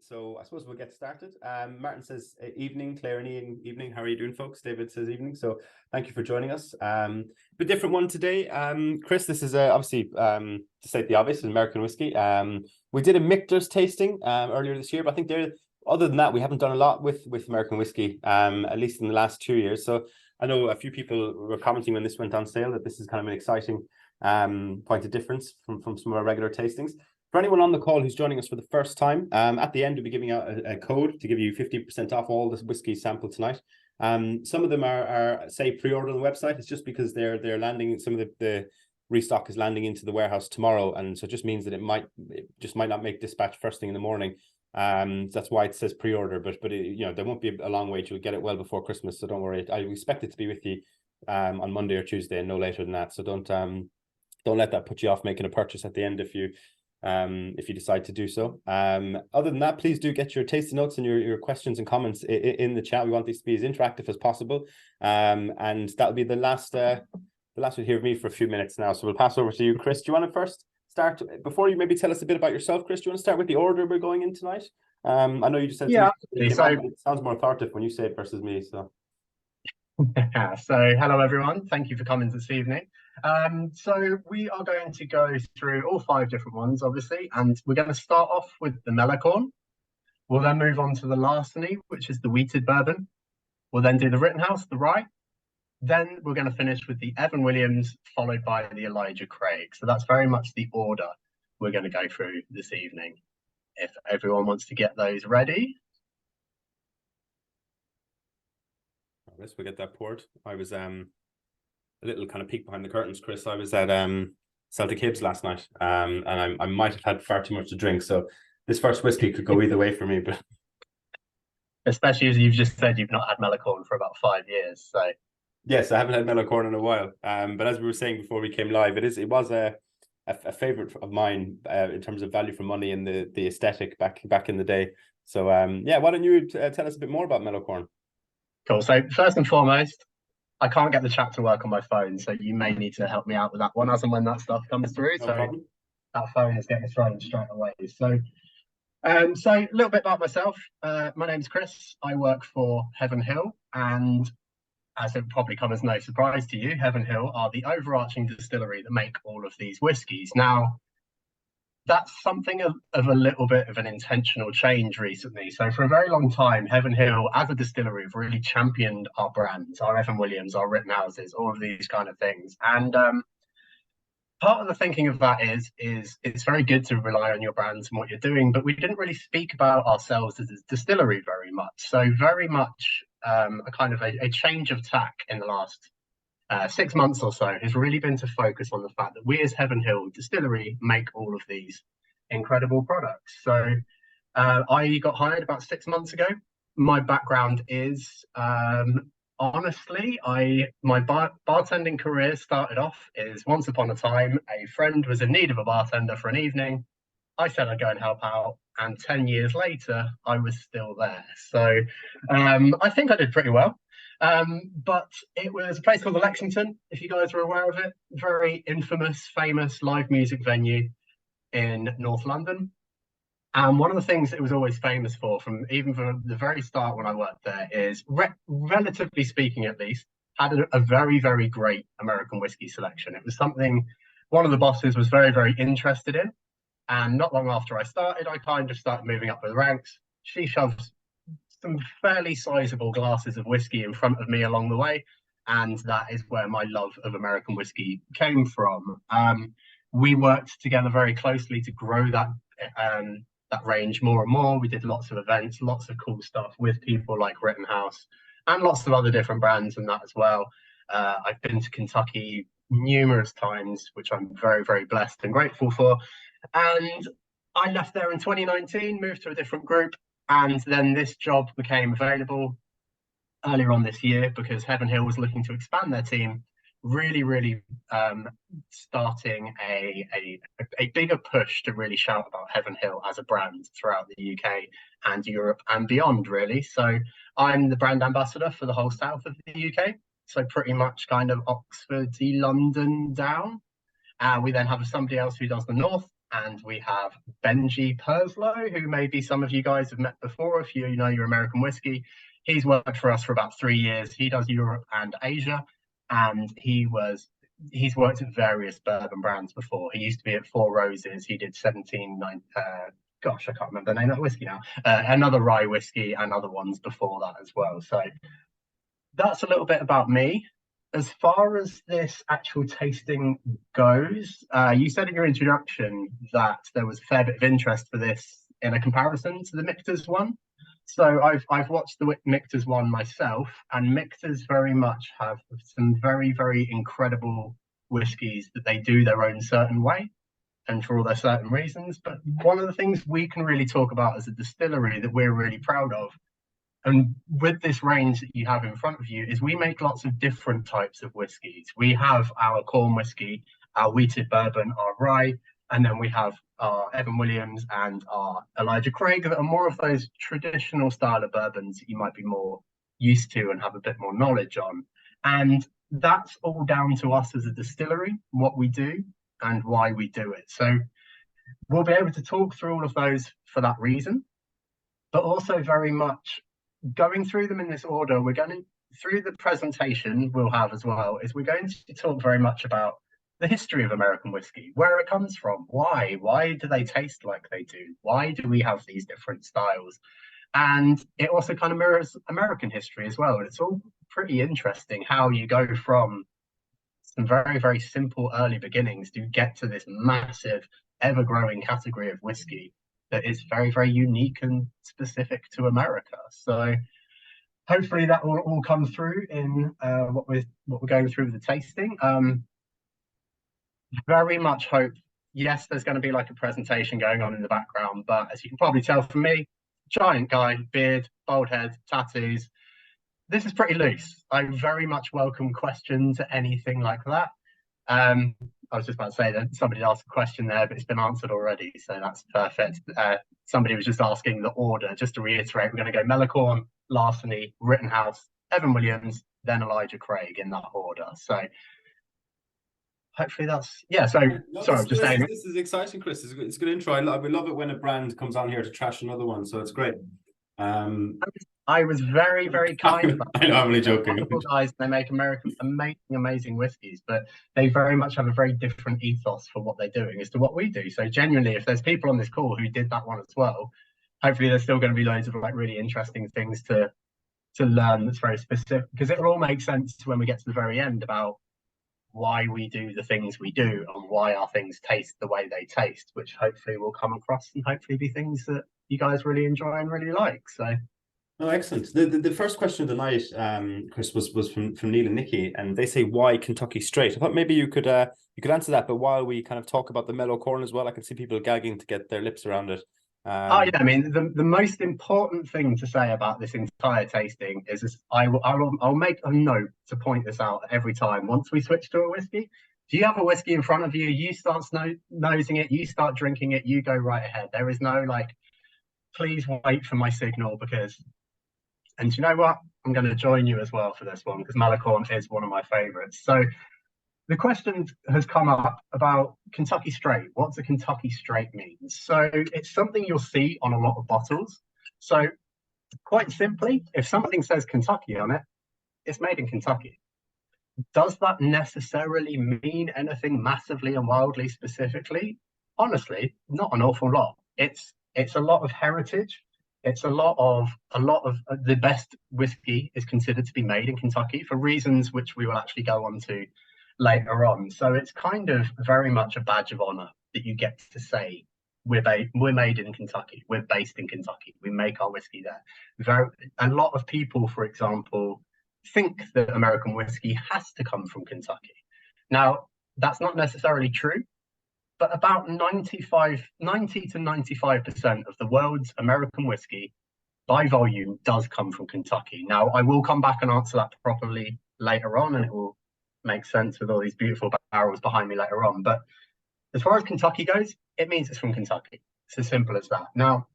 So I suppose we'll get started. Martin says evening, Claire and Ian, evening. How are you doing, folks? David says evening. So thank you for joining us. A different one today. Chris, this is obviously, to state the obvious, American whiskey. We did a Michter's tasting earlier this year, but I think other than that, we haven't done a lot with American whiskey, at least in the last 2 years. So I know a few people were commenting when this went on sale that this is kind of an exciting point of difference from some of our regular tastings. For anyone on the call who's joining us for the first time, at the end, we'll be giving out a code to give you 50% off all the whiskey sample tonight. Some of them are say pre-order on the website. It's just because they're landing, some of the restock is landing into the warehouse tomorrow, and so it just means that it might not make dispatch first thing in the morning. That's why it says pre-order, but there won't be a long wait. You'll get it well before Christmas, so don't worry. I expect it to be with you on Monday or Tuesday, and no later than that. So don't let that put you off making a purchase at the end if you decide to do so. Other than that, please do get your tasting notes and your questions and comments in the chat. We want these to be as interactive as possible. And that'll be the last we'll hear of me for a few minutes now. So we'll pass over to you, Chris. Do you want to first start, before you maybe tell us a bit about yourself, Chris? Do you want to start with the order we're going in tonight? I know you just said it sounds more authoritative when you say it versus me. So So hello everyone, thank you for coming this evening. So we are going to go through all 5 different ones, obviously, and we're going to start off with the Mellow Corn. We'll then move on to the Larceny, which is the wheated bourbon. We'll then do the Rittenhouse, the rye. Then we're going to finish with the Evan Williams, followed by the Elijah Craig. So that's very much the order we're going to go through this evening. If everyone wants to get those ready. Let's get that poured. I was a little kind of peek behind the curtains, Chris. I was at Celtic Hibs last night, and I might have had far too much to drink. So this first whiskey could go either way for me. But especially as you've just said, you've not had Mellow Corn for about 5 years. So yes, I haven't had Mellow Corn in a while. But as we were saying before we came live, it was a favorite of mine in terms of value for money and the aesthetic back in the day. So yeah, why don't you tell us a bit more about Mellow Corn? Cool. So first and foremost, I can't get the chat to work on my phone, so you may need to help me out with that one as and when that stuff comes through. No so problem. That phone is getting thrown straight away. So a little bit about myself. My name's Chris. I work for Heaven Hill, and as it probably come as no surprise to you, Heaven Hill are the overarching distillery that make all of these whiskies. Now, that's something of a little bit of an intentional change recently. So for a very long time, Heaven Hill as a distillery have really championed our brands, our Evan Williams, our Rittenhouses, all of these kind of things. And part of the thinking of that is it's very good to rely on your brands and what you're doing, but we didn't really speak about ourselves as a distillery very much. So very much a kind of a change of tack in the last 6 months or so has really been to focus on the fact that we as Heaven Hill Distillery make all of these incredible products. So I got hired about 6 months ago. My background is honestly, my bartending career started off is once upon a time a friend was in need of a bartender for an evening. I said I'd go and help out, and 10 years later I was still there. So I think I did pretty well. But it was a place called the Lexington, if you guys are aware of it. Very infamous, famous live music venue in North London. And one of the things it was always famous for, from the very start when I worked there, is relatively speaking at least, had a very, very great American whiskey selection. It was something one of the bosses was very, very interested in. And not long after I started, I kind of started moving up the ranks. She shoved some fairly sizable glasses of whiskey in front of me along the way, and that is where my love of American whiskey came from. We worked together very closely to grow that range more and more. We did lots of events, lots of cool stuff with people like Rittenhouse and lots of other different brands and that as well. I've been to Kentucky numerous times, which I'm very, very blessed and grateful for. And I left there in 2019, moved to a different group, and then this job became available earlier on this year because Heaven Hill was looking to expand their team, really starting a bigger push to really shout about Heaven Hill as a brand throughout the UK and Europe and beyond, really. So I'm the brand ambassador for the whole south of the UK, so pretty much kind of Oxford, London down. We then have somebody else who does the north, and we have Benji Perslow, who maybe some of you guys have met before if you know your American whiskey. He's worked for us for about 3 years. He does Europe and Asia, and he's worked at various bourbon brands before. He used to be at Four Roses. He did 17, gosh, I can't remember the name of that whiskey now. Another rye whiskey and other ones before that as well. So that's a little bit about me. As far as this actual tasting goes, you said in your introduction that there was a fair bit of interest for this in a comparison to the Michter's one. So I've watched the Michter's one myself, and Michter's very much have some very, very incredible whiskies that they do their own certain way and for all their certain reasons. But one of the things we can really talk about as a distillery that we're really proud of, and with this range that you have in front of you, is we make lots of different types of whiskies. We have our corn whiskey, our wheated bourbon, our rye, and then we have our Evan Williams and our Elijah Craig that are more of those traditional style of bourbons that you might be more used to and have a bit more knowledge on. And that's all down to us as a distillery, what we do and why we do it. So we'll be able to talk through all of those for that reason, but also very much going through them in this order. We're going to, through the presentation we'll have as well, is we're going to talk very much about the history of American whiskey, where it comes from, why do they taste like they do, why do we have these different styles, and it also kind of mirrors American history as well. And it's all pretty interesting how you go from some very, very simple early beginnings to get to this massive ever-growing category of whiskey that is very, very unique and specific to America. So hopefully that will all come through in what we're going through with the tasting. Very much hope, yes, there's going to be like a presentation going on in the background, but as you can probably tell from me, giant guy, beard, bald head, tattoos. This is pretty loose. I very much welcome questions or anything like that. I was just about to say that somebody asked a question there, but it's been answered already, so that's perfect. Somebody was just asking the order. Just to reiterate, we're going to go Mellow Corn, Larceny, Rittenhouse, Evan Williams, then Elijah Craig in that order. So hopefully that's, yeah, so sorry, I'm just saying. This is exciting, Chris. It's a good intro. We love it when a brand comes on here to trash another one, so it's great. I was very, very kind about it. I know, I'm only joking. Guys, they make amazing whiskies, but they very much have a very different ethos for what they're doing as to what we do. So genuinely, if there's people on this call who did that one as well, hopefully there's still going to be loads of like really interesting things to learn that's very specific, because it will all make sense when we get to the very end about why we do the things we do and why our things taste the way they taste, which hopefully will come across and hopefully be things that you guys really enjoy and really like. So oh, excellent. The first question of the night, Chris, was from Neil and Nikki, and they say, why Kentucky Straight? I thought maybe you could answer that, but while we kind of talk about the Mellow Corn as well, I can see people gagging to get their lips around it. oh yeah, I mean the most important thing to say about this entire tasting is I'll make a note to point this out every time once we switch to a whiskey. If you have a whiskey in front of you, you start nosing it, you start drinking it, you go right ahead. There is no like, please wait for my signal, because, and you know what, I'm going to join you as well for this one, because Mellow Corn is one of my favorites. So the question has come up about Kentucky Straight. What's a Kentucky Straight means? So it's something you'll see on a lot of bottles. So quite simply, if something says Kentucky on it, it's made in Kentucky. Does that necessarily mean anything massively and wildly specifically? Honestly, not an awful lot. It's a lot of heritage. It's a lot of the best whiskey is considered to be made in Kentucky for reasons which we will actually go on to later on. So it's kind of very much a badge of honor that you get to say we're made in Kentucky, we're based in Kentucky, we make our whiskey there. A lot of people, for example, think that American whiskey has to come from Kentucky. Now, that's not necessarily true, but about 90 to 95% of the world's American whiskey by volume does come from Kentucky. Now, I will come back and answer that properly later on, and it will make sense with all these beautiful barrels behind me later on. But as far as Kentucky goes, it means it's from Kentucky. It's as simple as that. Now,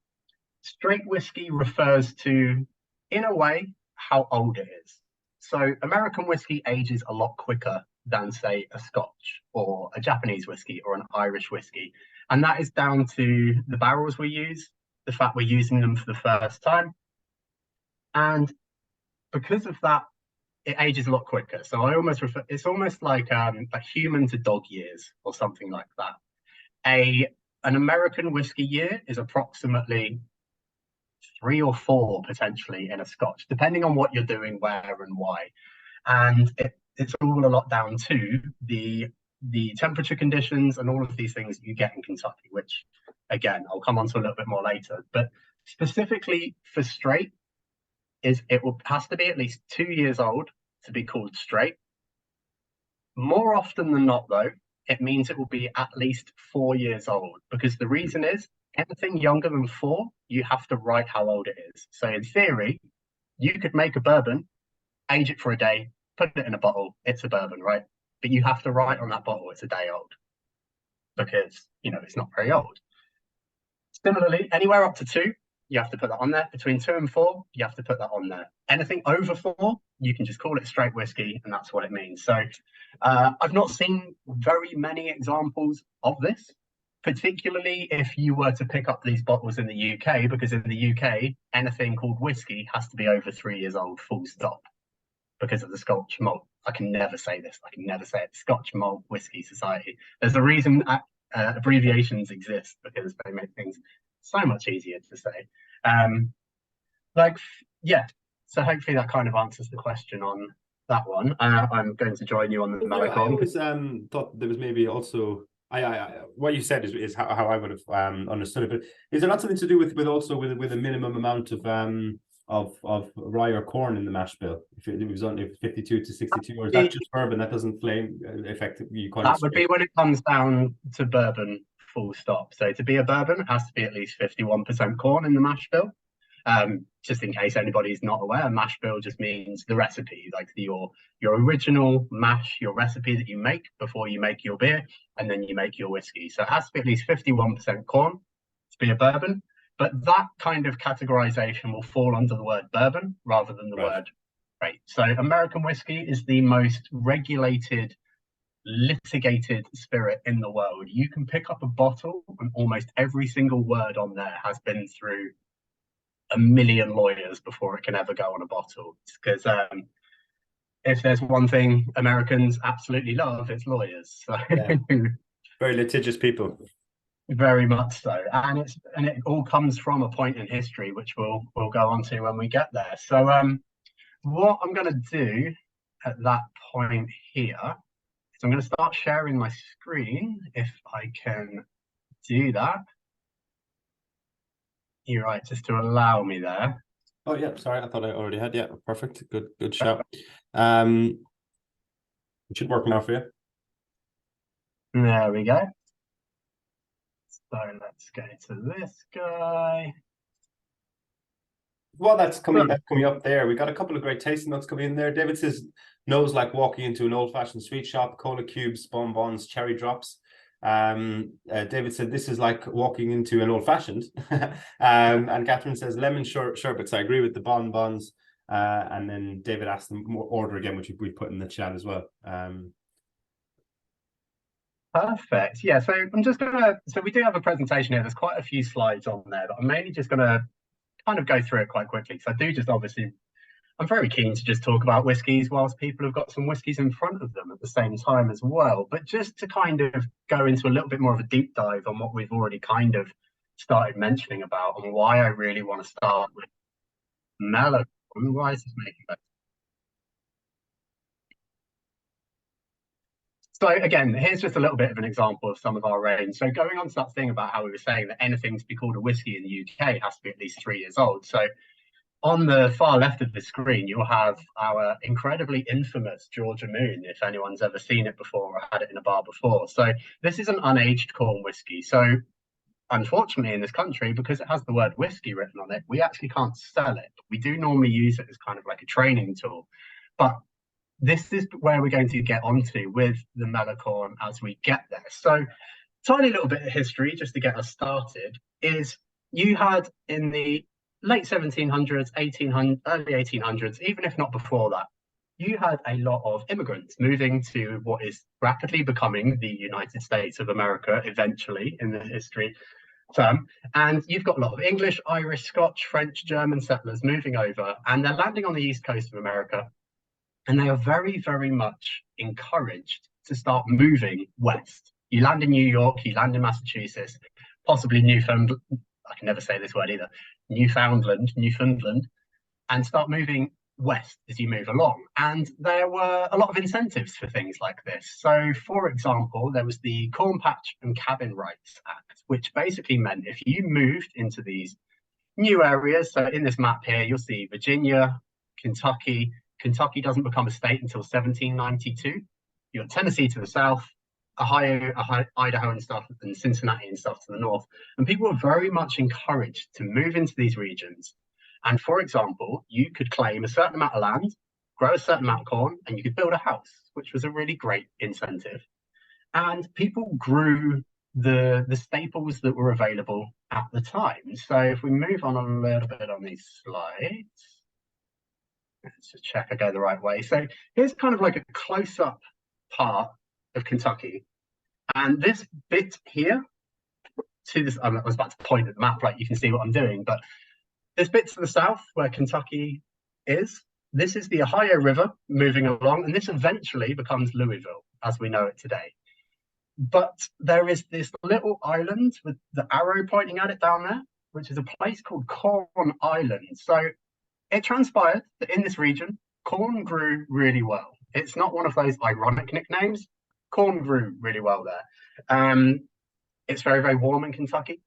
straight whiskey refers to, in a way, how old it is. So American whiskey ages a lot quicker than, say, a Scotch or a Japanese whiskey or an Irish whiskey. And that is down to the barrels we use, the fact we're using them for the first time. And because of that, it ages a lot quicker. So I almost refer, it's almost like human to dog years or something like that. An American whiskey year is approximately 3 or 4 potentially in a Scotch, depending on what you're doing, where and why. And it's all a lot down to the temperature conditions and all of these things you get in Kentucky, which again I'll come on to a little bit more later. But specifically for straight, has to be at least 2 years old to be called straight. More often than not, though, it means it will be at least 4 years old, because the reason is anything younger than 4, you have to write how old it is. So in theory, you could make a bourbon, age it for a day, put it in a bottle, it's a bourbon, right? But you have to write on that bottle it's a day old, because it's not very old. Similarly, anywhere up to 2, you have to put that on there. Between 2 and 4, you have to put that on there. Anything over 4, you can just call it straight whiskey, and that's what it means. So I've not seen very many examples of this, particularly if you were to pick up these bottles in the UK, because in the UK, anything called whiskey has to be over 3 years old, full stop, because of the Scotch Malt. I can never say this. I can never say it. Scotch Malt Whiskey Society. There's a reason abbreviations exist, because they make things so much easier to say. So hopefully that kind of answers the question on that one. I'm going to join you on the Mellow Corn. I always thought there was maybe also what you said is how I would have understood it. But is there not something to do with a minimum amount of rye or corn in the mash bill? If it was only 52 to 62, or is that just bourbon that doesn't affect you? That would be when it comes down to bourbon, full stop. So to be a bourbon, it has to be at least 51% corn in the mash bill. Just in case anybody's not aware, mash bill just means the recipe, like your original mash, your recipe that you make before you make your beer, and then you make your whiskey. So it has to be at least 51% corn to be a bourbon. But that kind of categorization will fall under the word bourbon rather than the word straight. So American whiskey is the most regulated, litigated spirit in the world. You can pick up a bottle and almost every single word on there has been through a million lawyers before it can ever go on a bottle. Because if there's one thing Americans absolutely love, it's lawyers. So very litigious people. Very much so, and it all comes from a point in history, which we'll go on to when we get there. So what I'm going to do at that point here is I'm going to start sharing my screen, if I can do that. You're right, just to allow me there. Oh yeah, sorry, I thought I already had. Yeah, perfect, good shout. It should work now for you. There we go. So let's go to this guy. Well, that's coming up there. We got a couple of great tasting notes coming in there. David says, "Nose like walking into an old-fashioned sweet shop, cola cubes, bonbons, cherry drops." David said, "This is like walking into an old-fashioned." And Catherine says, "Lemon sherbets." I agree with the bonbons. And then David asked them order again, which we put in the chat as well. Perfect. Yeah, so I'm just so we do have a presentation here. There's quite a few slides on there, but I'm mainly just gonna kind of go through it quite quickly. So I do just obviously, I'm very keen to just talk about whiskies whilst people have got some whiskies in front of them at the same time as well. But just to kind of go into a little bit more of a deep dive on what we've already kind of started mentioning about, and why I really want to start with Mellow Corn. Why is this making that? So again, here's just a little bit of an example of some of our range. So going on to that thing about how we were saying that anything to be called a whiskey in the UK has to be at least 3 years old. So on the far left of the screen, you'll have our incredibly infamous Georgia Moon, if anyone's ever seen it before or had it in a bar before. So this is an unaged corn whiskey. So unfortunately in this country, because it has the word whiskey written on it, we actually can't sell it. We do normally use it as kind of like a training tool. But this is where we're going to get onto with the Mellow Corn as we get there. So tiny little bit of history just to get us started is you had in the late 1700s, 1800s, early 1800s, even if not before that, you had a lot of immigrants moving to what is rapidly becoming the United States of America eventually in the history term. And you've got a lot of English, Irish, Scotch, French, German settlers moving over, and they're landing on the east coast of America. And they are very, very much encouraged to start moving west. You land in New York, you land in Massachusetts, possibly Newfoundland. I can never say this word either. Newfoundland, and start moving west as you move along. And there were a lot of incentives for things like this. So, for example, there was the Corn Patch and Cabin Rights Act, which basically meant if you moved into these new areas, so in this map here, you'll see Virginia, Kentucky. Kentucky doesn't become a state until 1792. You've got Tennessee to the south, Ohio, Idaho and stuff, and Cincinnati and stuff to the north. And people were very much encouraged to move into these regions. And for example, you could claim a certain amount of land, grow a certain amount of corn, and you could build a house, which was a really great incentive. And people grew the staples that were available at the time. So if we move on a little bit on these slides, let's just check I go the right way. So here's kind of like a close-up part of Kentucky. And this bit here, to this, I was about to point at the map, like you can see what I'm doing, but this bit to the south where Kentucky is, this is the Ohio River moving along, and this eventually becomes Louisville as we know it today. But there is this little island with the arrow pointing at it down there, which is a place called Corn Island. So it transpired that in this region, corn grew really well. It's not one of those ironic nicknames. Corn grew really well there. It's very, very warm in Kentucky.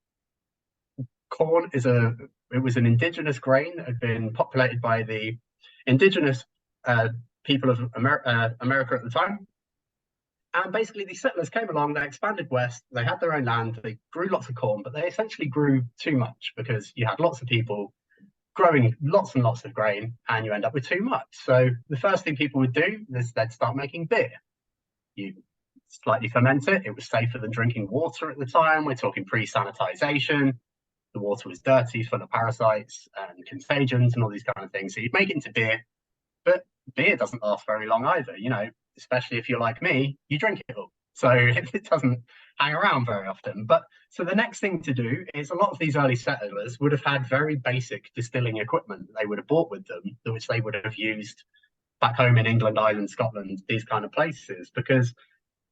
Corn is it was an indigenous grain that had been populated by the indigenous people of America at the time. And basically these settlers came along, they expanded west, they had their own land, they grew lots of corn, but they essentially grew too much because you had lots of people growing lots and lots of grain and you end up with too much. So the first thing people would do is they'd start making beer. You slightly ferment it. It was safer than drinking water at the time. We're talking pre-sanitization. The water was dirty, full of parasites and contagions and all these kind of things. So you'd make it into beer, but beer doesn't last very long either. You know, especially if you're like me, you drink it all. So it doesn't hang around very often. But so the next thing to do is a lot of these early settlers would have had very basic distilling equipment that they would have brought with them, which they would have used back home in England, Ireland, Scotland, these kind of places, because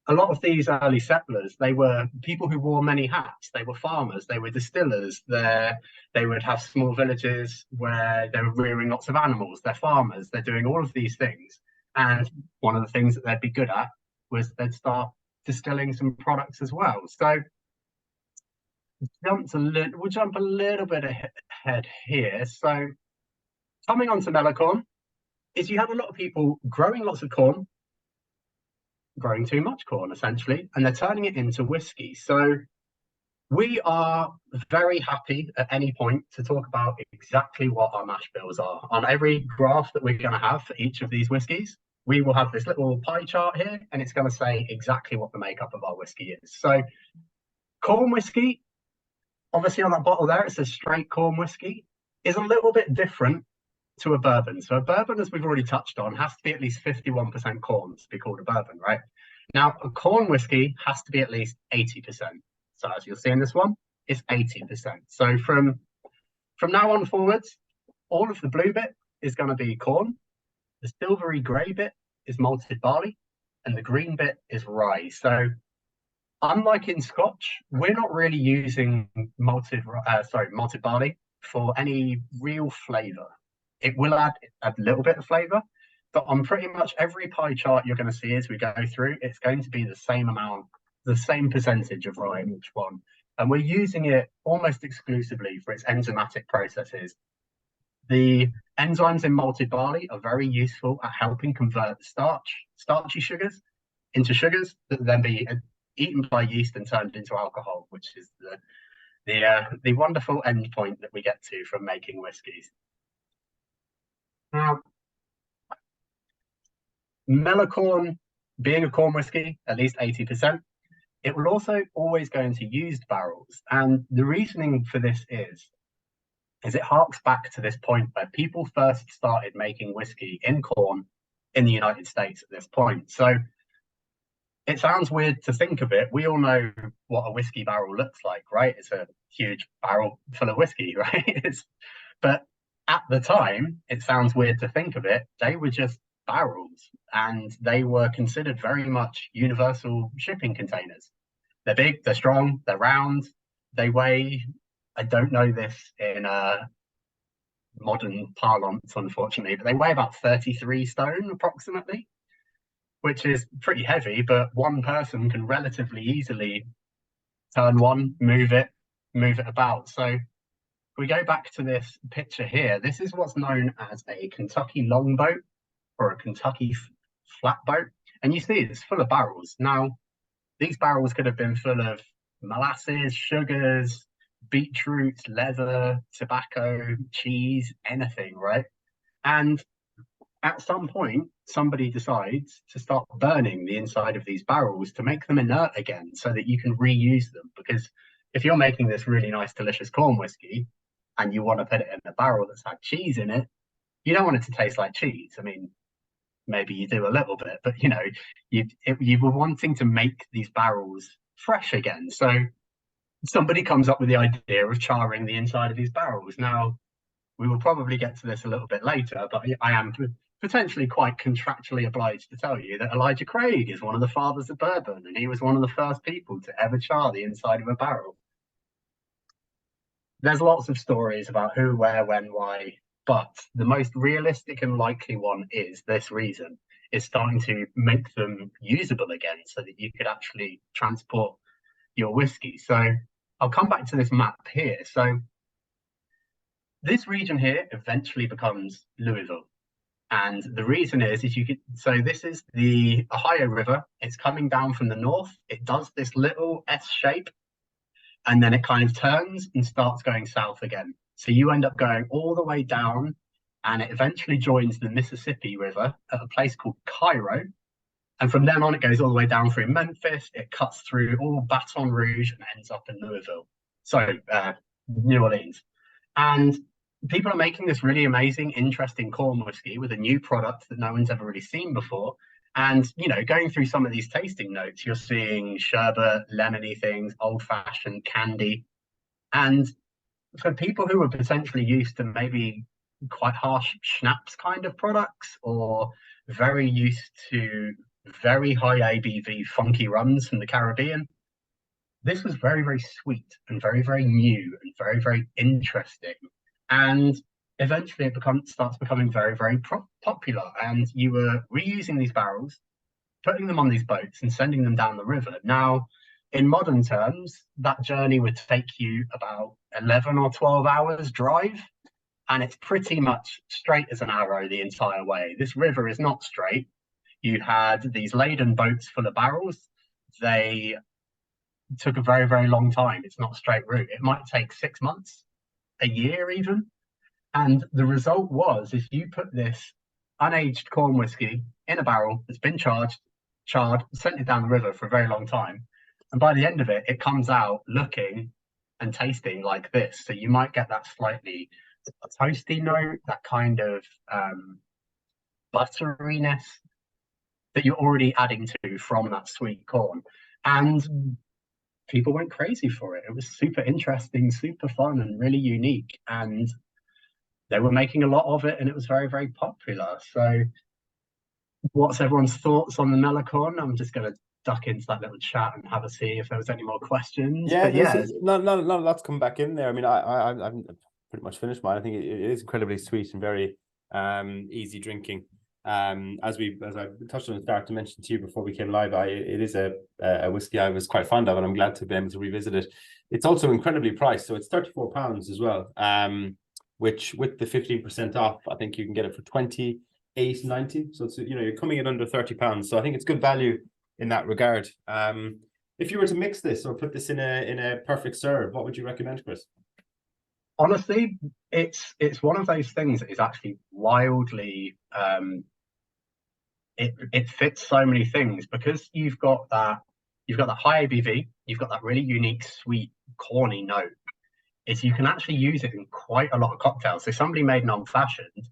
a lot of these early settlers, they were people who wore many hats. They were farmers, they were distillers. They would have small villages where they were rearing lots of animals. They're farmers, they're doing all of these things. And one of the things that they'd be good at was they'd start distilling some products as well. So we'll jump a little bit ahead here. So coming on to Mellow Corn, is you have a lot of people growing lots of corn, growing too much corn essentially, and they're turning it into whiskey. So we are very happy at any point to talk about exactly what our mash bills are. On every graph that we're going to have for each of these whiskies, we will have this little pie chart here, and it's going to say exactly what the makeup of our whiskey is. So corn whiskey, obviously on that bottle there, it says straight corn whiskey, is a little bit different to a bourbon. So a bourbon, as we've already touched on, has to be at least 51% corn to be called a bourbon, right? Now, a corn whiskey has to be at least 80%. So as you'll see in this one, it's 80%. So from now on forwards, all of the blue bit is going to be corn. The silvery grey bit is malted barley, and the green bit is rye. So unlike in Scotch, we're not really using malted barley for any real flavour. It will add a little bit of flavour, but on pretty much every pie chart you're going to see as we go through, it's going to be the same amount, the same percentage of rye in each one. And we're using it almost exclusively for its enzymatic processes. The enzymes in malted barley are very useful at helping convert starchy sugars into sugars that then be eaten by yeast and turned into alcohol, which is the wonderful end point that we get to from making whiskies. Now, Mellow Corn, being a corn whiskey, at least 80%, it will also always go into used barrels. And the reasoning for this is it harks back to this point where people first started making whiskey in corn in the United States at this point. So it sounds weird to think of it. We all know what a whiskey barrel looks like, right? It's a huge barrel full of whiskey, right? But at the time, it sounds weird to think of it. They were just barrels, and they were considered very much universal shipping containers. They're big, they're strong, they're round, they weigh, I don't know this in modern parlance, unfortunately, but they weigh about 33 stone approximately, which is pretty heavy, but one person can relatively easily turn one, move it about. So if we go back to this picture here, this is what's known as a Kentucky longboat or a Kentucky flatboat. And you see it's full of barrels. Now, these barrels could have been full of molasses, sugars, beetroot, leather, tobacco, cheese, anything, right? And at some point, somebody decides to start burning the inside of these barrels to make them inert again so that you can reuse them. Because if you're making this really nice, delicious corn whiskey and you want to put it in a barrel that's had cheese in it, you don't want it to taste like cheese. I mean, maybe you do a little bit, but you know, you were wanting to make these barrels fresh again. So somebody comes up with the idea of charring the inside of these barrels. Now, we will probably get to this a little bit later, but I am potentially quite contractually obliged to tell you that Elijah Craig is one of the fathers of bourbon, and he was one of the first people to ever char the inside of a barrel. There's lots of stories about who, where, when, why, but the most realistic and likely one is this reason. Is starting to make them usable again so that you could actually transport your whiskey. So I'll come back to this map here. So this region here eventually becomes Louisville. And the reason is you could, so this is the Ohio River. It's coming down from the north. It does this little S shape, and then it kind of turns and starts going south again. So you end up going all the way down, and it eventually joins the Mississippi River at a place called Cairo. And from then on, it goes all the way down through Memphis. It cuts through all Baton Rouge and ends up in Louisville. So New Orleans. And people are making this really amazing, interesting corn whiskey with a new product that no one's ever really seen before. And, you know, going through some of these tasting notes, you're seeing sherbet, lemony things, old-fashioned candy. And for people who are potentially used to maybe quite harsh schnapps kind of products, or very used to very high ABV funky rums from the Caribbean, this was very, very sweet and very, very new and very, very interesting. And eventually it starts becoming very, very popular. And you were reusing these barrels, putting them on these boats and sending them down the river. Now, in modern terms, that journey would take you about 11 or 12 hours drive. And it's pretty much straight as an arrow the entire way. This river is not straight. You had these laden boats full of barrels. They took a very, very long time. It's not a straight route. It might take 6 months, a year even. And the result was, if you put this unaged corn whiskey in a barrel that's been charred, sent it down the river for a very long time, and by the end of it, it comes out looking and tasting like this. So you might get that slightly toasty note, that kind of butteriness that you're already adding to from that sweet corn. And people went crazy for it. It was super interesting, super fun, and really unique. And they were making a lot of it, and it was very, very popular. So what's everyone's thoughts on the Mellow Corn? I'm just going to duck into that little chat and have a see if there was any more questions. Yeah, but yeah, no, let's come back in there. I mean, I'm pretty much finished mine. I think it is incredibly sweet and very easy drinking. As I touched on the start to mention to you before we came live, it is a whiskey I was quite fond of, and I'm glad to be able to revisit it. It's also incredibly priced, so it's £34 as well. Which with the 15% off, I think you can get it for $28.90. So it's, you know, you're coming in under £30. So I think it's good value in that regard. If you were to mix this or put this in a perfect serve, what would you recommend, Chris? Honestly, it's one of those things that is actually wildly it fits so many things, because you've got that high ABV, you've got that really unique sweet corny note. Is you can actually use it in quite a lot of cocktails. So somebody made an old fashioned,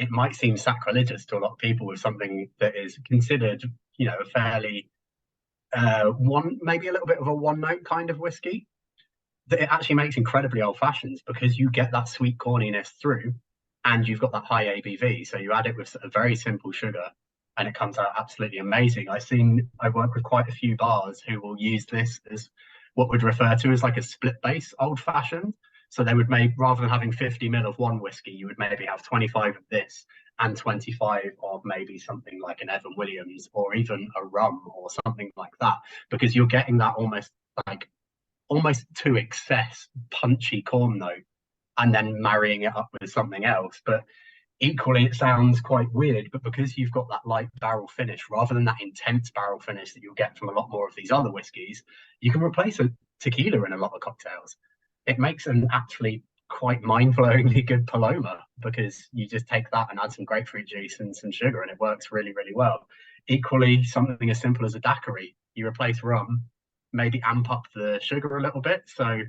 it might seem sacrilegious to a lot of people with something that is considered, a fairly maybe a little bit of a one note kind of whiskey, that it actually makes incredibly old fashions because you get that sweet corniness through, and you've got that high ABV. So you add it with a very simple sugar, and it comes out absolutely amazing. I've worked with quite a few bars who will use this as what would refer to as like a split base old fashioned. So they would make, rather than having 50 ml of one whiskey, you would maybe have 25 of this and 25 of maybe something like an Evan Williams or even a rum or something like that, because you're getting that almost to excess punchy corn note, and then marrying it up with something else. But equally, it sounds quite weird, but because you've got that light barrel finish rather than that intense barrel finish that you'll get from a lot more of these other whiskies, you can replace a tequila in a lot of cocktails. It makes an actually quite mind-blowingly good Paloma, because you just take that and add some grapefruit juice and some sugar, and it works really, really well. Equally, something as simple as a daiquiri, you replace rum, maybe amp up the sugar a little bit. So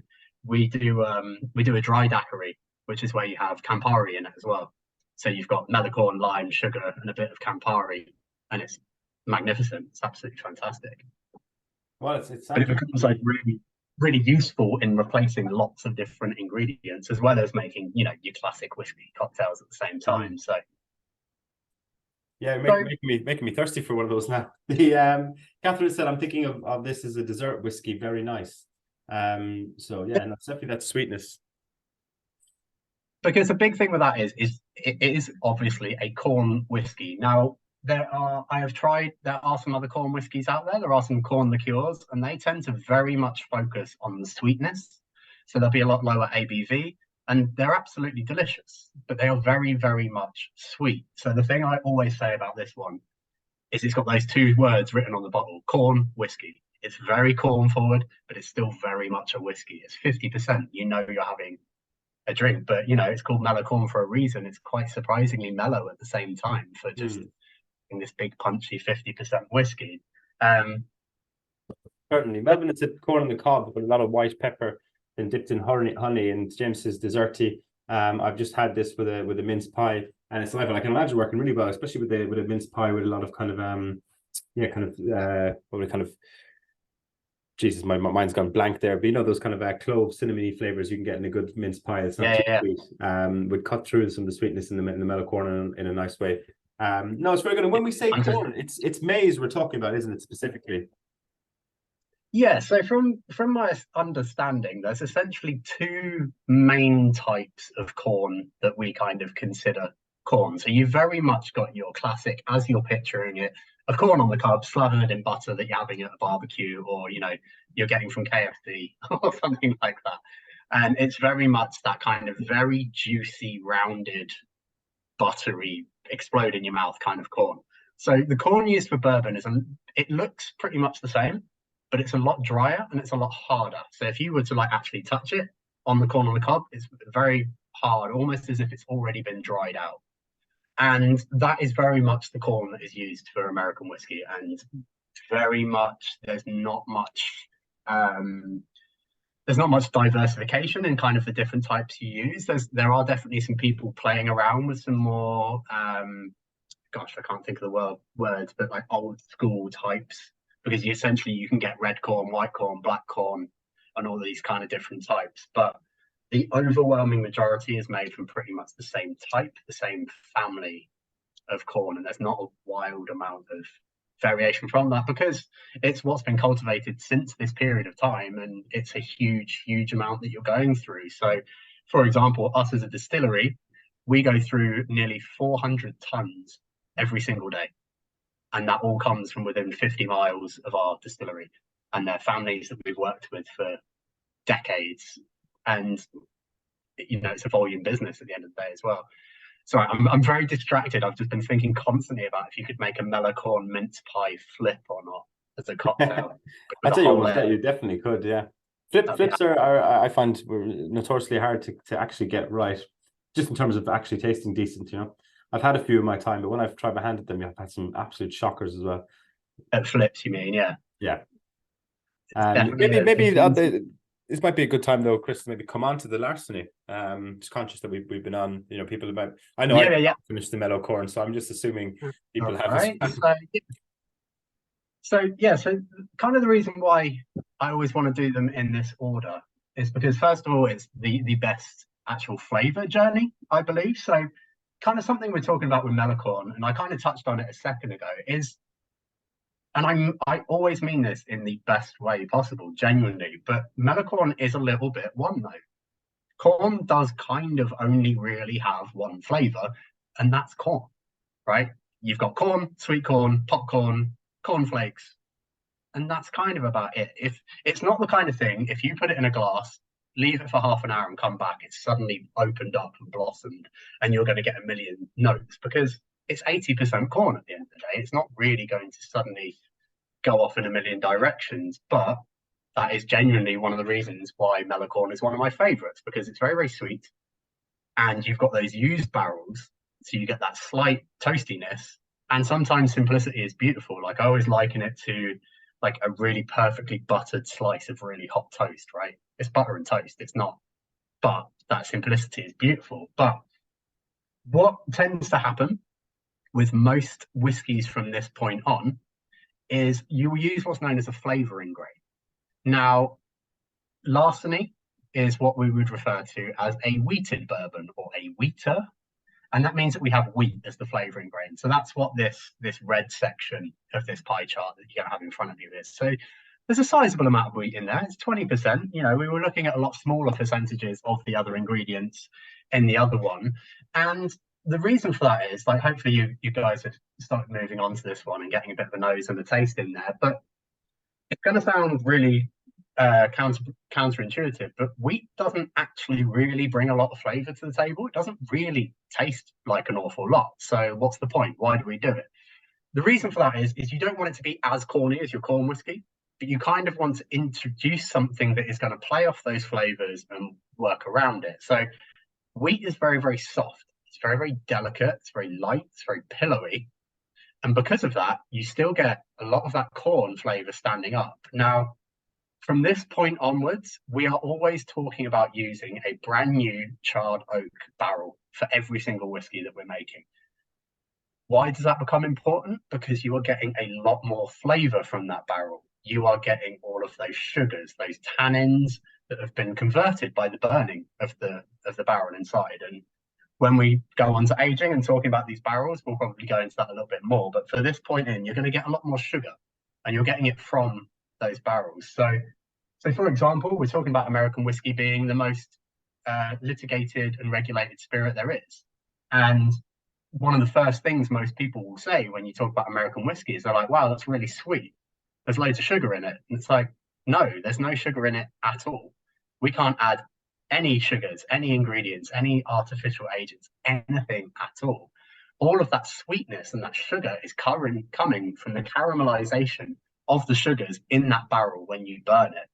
we do a dry daiquiri, which is where you have Campari in it as well. So you've got mellow corn, lime, sugar, and a bit of Campari, and it's magnificent. It's absolutely fantastic. Well, it becomes like really, really useful in replacing lots of different ingredients, as well as making, your classic whiskey cocktails at the same time. So yeah, making me thirsty for one of those now. The Catherine said, I'm thinking of this as a dessert whiskey, very nice. So yeah, and that's definitely that sweetness. Because the big thing with that is it is obviously a corn whiskey. Now, there are some other corn whiskies out there. There are some corn liqueurs, and they tend to very much focus on the sweetness. So there'll be a lot lower ABV, and they're absolutely delicious, but they are very, very much sweet. So the thing I always say about this one is it's got those two words written on the bottle: corn whiskey. It's very corn forward, but it's still very much a whiskey. It's 50%. You're having a drink, but it's called Mellow Corn for a reason. It's quite surprisingly mellow at the same time for just in this big punchy 50% whiskey. Certainly, Melvin, it's a corn on the cob with a lot of white pepper and dipped in honey. And James says desserty. I've just had this with a mince pie, and it's like I can imagine working really well, especially with a mince pie with a lot of kind of Jesus, my mind's gone blank there. But those kind of clove, cinnamony flavors you can get in a good mince pie. It's not too sweet. Would cut through some of the sweetness in the mellow corn in a nice way. No, it's very good. And when we say corn, it's maize we're talking about, isn't it, specifically? Yeah. So from my understanding, there's essentially two main types of corn that we kind of consider corn. So you've very much got your classic, as you're picturing it, of corn on the cob, slathered in butter that you're having at a barbecue, or you're getting from KFC or something like that. And it's very much that kind of very juicy, rounded, buttery, explode in your mouth kind of corn. So the corn used for bourbon it looks pretty much the same, but it's a lot drier and it's a lot harder. So if you were to actually touch it on the corn on the cob, it's very hard, almost as if it's already been dried out. And that is very much the corn that is used for American whiskey. And very much, there's not much diversification in kind of the different types you use. There are definitely some people playing around with some more, I can't think of the words, but like old school types, because you can get red corn, white corn, black corn, and all these kind of different types. But the overwhelming majority is made from pretty much the same type, the same family of corn, and there's not a wild amount of variation from that, because it's what's been cultivated since this period of time, and it's a huge amount that you're going through. So, for example, us as a distillery, we go through nearly 400 tons every single day, and that all comes from within 50 miles of our distillery, and they're families that we've worked with for decades. And it's a volume business at the end of the day as well. Sorry, I'm very distracted. I've just been thinking constantly about if you could make a mellow corn mince pie flip or not as a cocktail. I tell you what, you definitely could. Yeah, flips are I find were notoriously hard to actually get right, just in terms of actually tasting decent. I've had a few in my time, but when I've tried my hand at them, I've had some absolute shockers as well. At flips, you mean? Yeah. And maybe this might be a good time though, Chris, to maybe come on to the Larceny. Just conscious that we've been on, people about. I know I finished the Mellow Corn, so I'm just assuming people have. Right. So kind of the reason why I always want to do them in this order is because, first of all, it's the best actual flavor journey, I believe. So kind of something we're talking about with Mellow Corn, and I kind of touched on it a second ago, is, and I always mean this in the best way possible, genuinely, but Mellow Corn is a little bit one note. Corn does kind of only really have one flavor, and that's corn, right? You've got corn, sweet corn, popcorn, cornflakes, and that's kind of about it. If it's not the kind of thing, if you put it in a glass, leave it for half an hour and come back, it's suddenly opened up and blossomed, and you're going to get a million notes, because it's 80% corn at the end of the day. It's not really going to suddenly go off in a million directions, but that is genuinely one of the reasons why Mellow Corn is one of my favorites, because it's very, very sweet, and you've got those used barrels, so you get that slight toastiness, and sometimes simplicity is beautiful. Like, I always liken it to like a really perfectly buttered slice of really hot toast, right? It's butter and toast, it's not, but that simplicity is beautiful. But what tends to happen with most whiskies from this point on is you will use what's known as a flavoring grain. Now, Larceny is what we would refer to as a wheated bourbon, or a wheater, and that means that we have wheat as the flavoring grain. So that's what this red section of this pie chart that you're going to have in front of you is. So there's a sizable amount of wheat in there. It's 20%. We were looking at a lot smaller percentages of the other ingredients in the other one. And the reason for that is, like, hopefully you guys have started moving on to this one and getting a bit of a nose and a taste in there. But it's going to sound really counterintuitive, but wheat doesn't actually really bring a lot of flavor to the table. It doesn't really taste like an awful lot. So what's the point? Why do we do it? The reason for that is you don't want it to be as corny as your corn whiskey, but you kind of want to introduce something that is going to play off those flavors and work around it. So wheat is very, very soft. It's very, very delicate. It's very light. It's very pillowy. And because of that, you still get a lot of that corn flavor standing up. Now, from this point onwards, we are always talking about using a brand new charred oak barrel for every single whiskey that we're making. Why does that become important? Because you are getting a lot more flavor from that barrel. You are getting all of those sugars, those tannins that have been converted by the burning of the barrel inside. And when we go on to aging and talking about these barrels, we'll probably go into that a little bit more. But for this point in, you're going to get a lot more sugar, and you're getting it from those barrels. So for example, we're talking about American whiskey being the most litigated and regulated spirit there is. And one of the first things most people will say when you talk about American whiskey is they're like, wow, that's really sweet. There's loads of sugar in it. And it's like, no, there's no sugar in it at all. We can't add any sugars, any ingredients, any artificial agents, anything at all. All of that sweetness and that sugar is coming from the caramelization of the sugars in that barrel when you burn it.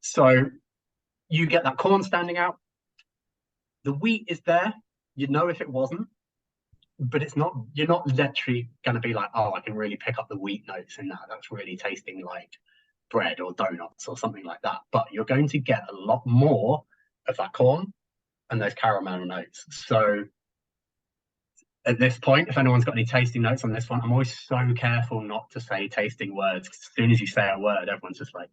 So you get that corn standing out. The wheat is there. You'd know if it wasn't, but it's not. You're not literally going to be like, oh, I can really pick up the wheat notes in that. That's really tasting like bread or donuts or something like that. But you're going to get a lot more of that corn and those caramel notes. So at this point, if anyone's got any tasting notes on this one, I'm always so careful not to say tasting words. As soon as you say a word, everyone's just like,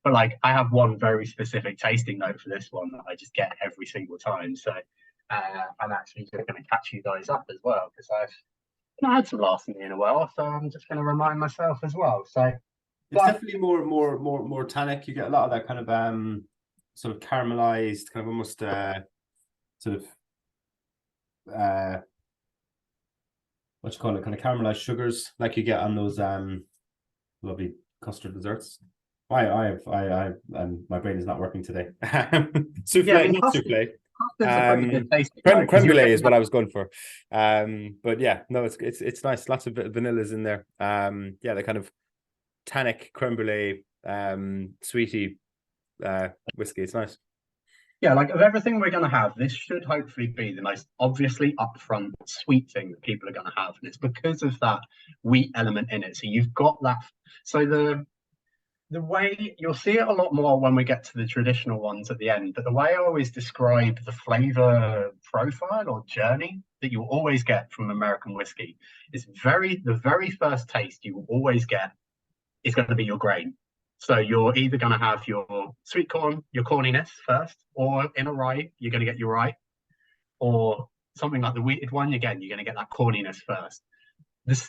but like, I have one very specific tasting note for this one that I just get every single time. So I'm actually just going to catch you guys up as well, because I've not had some Larceny in a while, so I'm just going to remind myself as well. So it's definitely more tannic. You get a lot of that kind of sort of caramelized, kind of almost sort of what you call it, kind of caramelized sugars like you get on those lovely custard desserts. My brain is not working today. Souffle, not souffle. Creme brulee is what I was going for. But yeah, no, it's nice. Lots of vanillas in there. Yeah, the kind of tannic creme brulee, sweetie whiskey. It's nice. Yeah, like, of everything we're going to have, this should hopefully be the most obviously upfront sweet thing that people are going to have, and it's because of that wheat element in it. So you've got that. So the way you'll see it a lot more when we get to the traditional ones at the end, but the way I always describe the flavor profile or journey that you'll always get from American whiskey is the very first taste you will always get is going to be your grain. So you're either going to have your sweet corn, your corniness first, or in a rye, you're going to get your rye, or something like the wheated one, again, you're going to get that corniness first.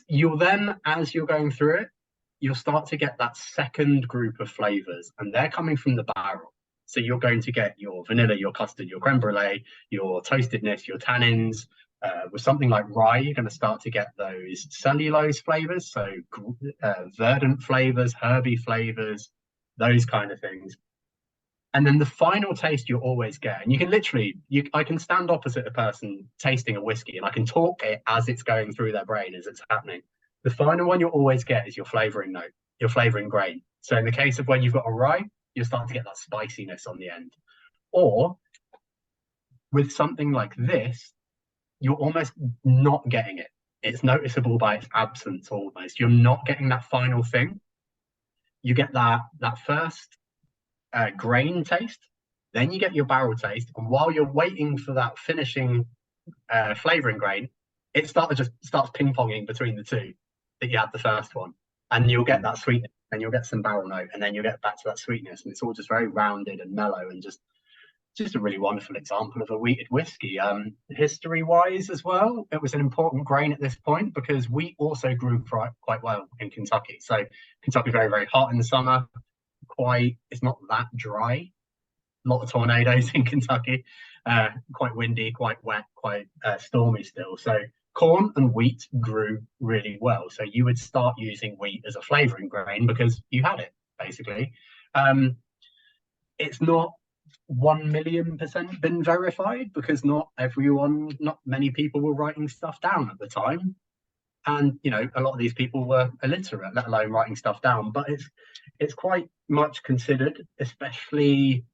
You'll then, as you're going through it, you'll start to get that second group of flavors, and they're coming from the barrel. So you're going to get your vanilla, your custard, your creme brulee, your toastedness, your tannins. With something like rye, you're going to start to get those cellulose flavors, so verdant flavors, herby flavors, those kind of things. And then the final taste you always get, and you can literally, I can stand opposite a person tasting a whiskey, and I can talk it as it's going through their brain as it's happening. The final one you'll always get is your flavoring note, your flavoring grain. So in the case of when you've got a rye, you'll start to get that spiciness on the end. Or with something like this, you're almost not getting it. It's noticeable by its absence almost. You're not getting that final thing. You get that first grain taste, then you get your barrel taste, and while you're waiting for that finishing flavoring grain, it starts ping-ponging between the two that you had the first one, and you'll get that sweetness, and you'll get some barrel note, and then you'll get back to that sweetness, and it's all just very rounded and mellow, and just a really wonderful example of a wheated whiskey. History wise as well, it was an important grain at this point because wheat also grew quite well in Kentucky. So Kentucky very, very hot in the summer, it's not that dry, a lot of tornadoes in Kentucky, quite windy, quite wet, quite stormy still. So corn and wheat grew really well. So you would start using wheat as a flavoring grain because you had it, basically. It's not 1,000,000% been verified because not many people were writing stuff down at the time. And, a lot of these people were illiterate, let alone writing stuff down. But it's quite much considered, especially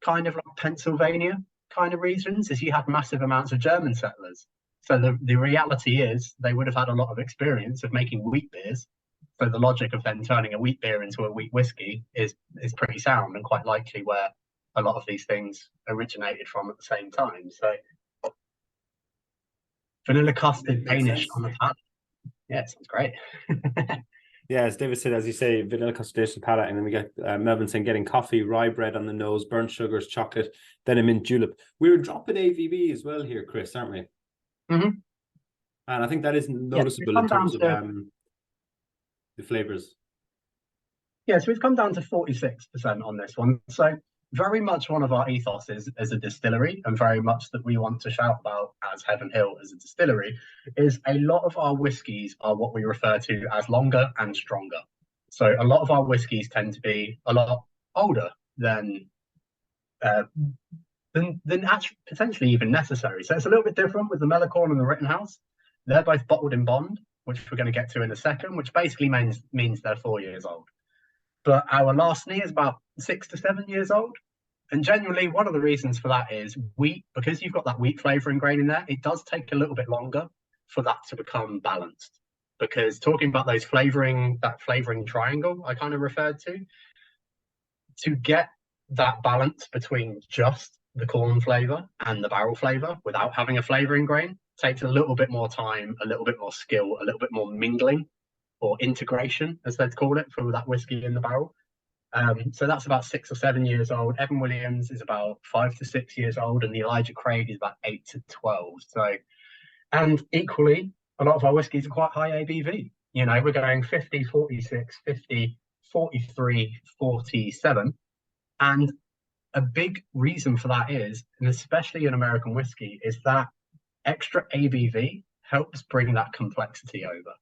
kind of like Pennsylvania kind of regions, as you had massive amounts of German settlers. So the reality is they would have had a lot of experience of making wheat beers. So the logic of then turning a wheat beer into a wheat whiskey is pretty sound and quite likely where a lot of these things originated from at the same time. So vanilla custard Danish on the palate. Yeah, it sounds great. Yeah, as David said, as you say, vanilla custard palate, and then we get Melvin saying getting coffee, rye bread on the nose, burnt sugars, chocolate, then a mint julep. We were dropping ABV as well here, Chris, aren't we? Mm-hmm. And I think that is noticeable in terms of the flavors. Yeah, so we've come down to 46% on this one. So very much one of our ethos is as a distillery, and very much that we want to shout about as Heaven Hill as a distillery, is a lot of our whiskies are what we refer to as longer and stronger. So a lot of our whiskies tend to be a lot older than actually potentially even necessary. So it's a little bit different with the Mellow Corn and the Rittenhouse. They're both bottled in bond, which we're going to get to in a second, which basically means they're 4 years old. But our Larceny is about 6 to 7 years old. And generally, one of the reasons for that is wheat, because you've got that wheat flavoring grain in there, it does take a little bit longer for that to become balanced. Because talking about that flavoring triangle I kind of referred to get that balance between just the corn flavor and the barrel flavor without having a flavoring grain takes a little bit more time, a little bit more skill, a little bit more mingling, or integration, as they'd call it, for that whiskey in the barrel. So that's about 6 or 7 years old. Evan Williams is about 5 to 6 years old, and the Elijah Craig is about 8 to 12. So, and equally, a lot of our whiskies are quite high ABV. We're going 50, 46, 50, 43, 47. And a big reason for that is, and especially in American whiskey, is that extra ABV helps bring that complexity over.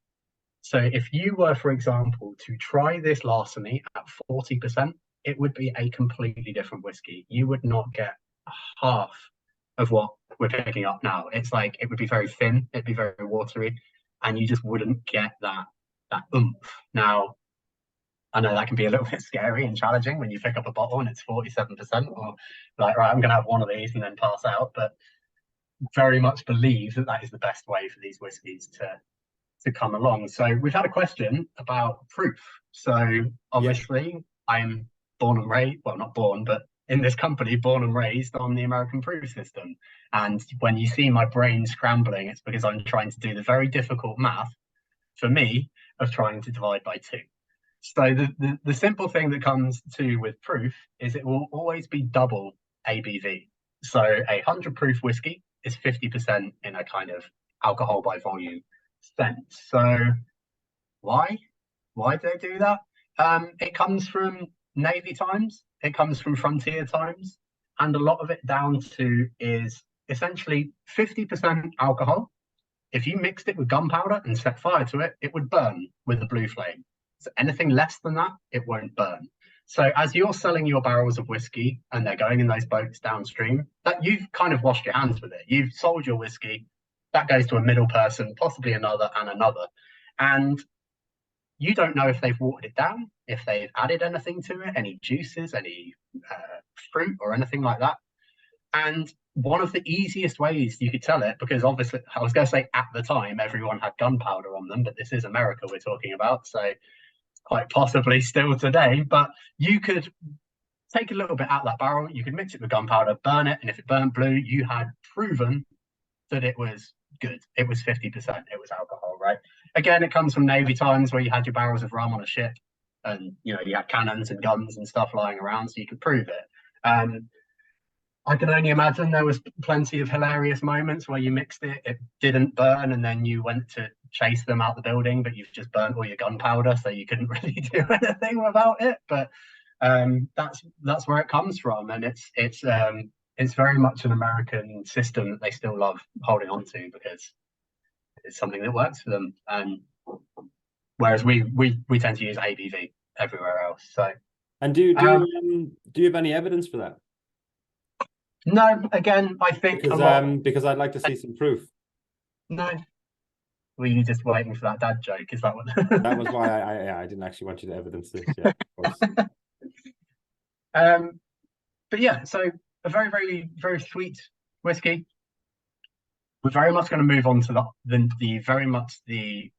So if you were, for example, to try this Larceny at 40%, it would be a completely different whiskey. You would not get half of what we're picking up now. It's like it would be very thin, it'd be very watery, and you just wouldn't get that oomph. Now, I know that can be a little bit scary and challenging when you pick up a bottle and it's 47%, or like, right, I'm going to have one of these and then pass out. But very much believe that is the best way for these whiskies to come along. So we've had a question about proof. So obviously I'm born and raised, well, not born, but in this company, born and raised on the American proof system. And when you see my brain scrambling, it's because I'm trying to do the very difficult math for me of trying to divide by two. So the simple thing that comes to with proof is it will always be double ABV. So 100 proof whiskey is 50% in a kind of alcohol by volume sense. So why? Why do they do that? It comes from Navy times, it comes from frontier times, and a lot of it down to is essentially 50% alcohol. If you mixed it with gunpowder and set fire to it, it would burn with a blue flame. So anything less than that, it won't burn. So as you're selling your barrels of whiskey and they're going in those boats downstream, that you've kind of washed your hands with it. You've sold your whiskey, that goes to a middle person, possibly another and another. And you don't know if they've watered it down, if they've added anything to it, any juices, any fruit or anything like that. And one of the easiest ways you could tell it, because obviously I was going to say at the time everyone had gunpowder on them, but this is America we're talking about, so quite possibly still today. But you could take a little bit out of that barrel, you could mix it with gunpowder, burn it, and if it burnt blue, you had proven that it was good. It was 50%, it was alcohol, right? Again, it comes from Navy times where you had your barrels of rum on a ship, and you had cannons and guns and stuff lying around, so you could prove it. I can only imagine there was plenty of hilarious moments where you mixed it, it didn't burn, and then you went to chase them out the building, but you've just burnt all your gunpowder, so you couldn't really do anything without it. But that's where it comes from, and it's very much an American system that they still love holding on to because it's something that works for them. And whereas we tend to use ABV everywhere else. So, and do you have any evidence for that? No, again, I think because I'd like to see some proof. No. Were you just waiting for that dad joke? Is that what? That was why I didn't actually want you to evidence this. Yeah, of course. But yeah, so a very, very, very sweet whiskey. We're very much going to move on to the very much the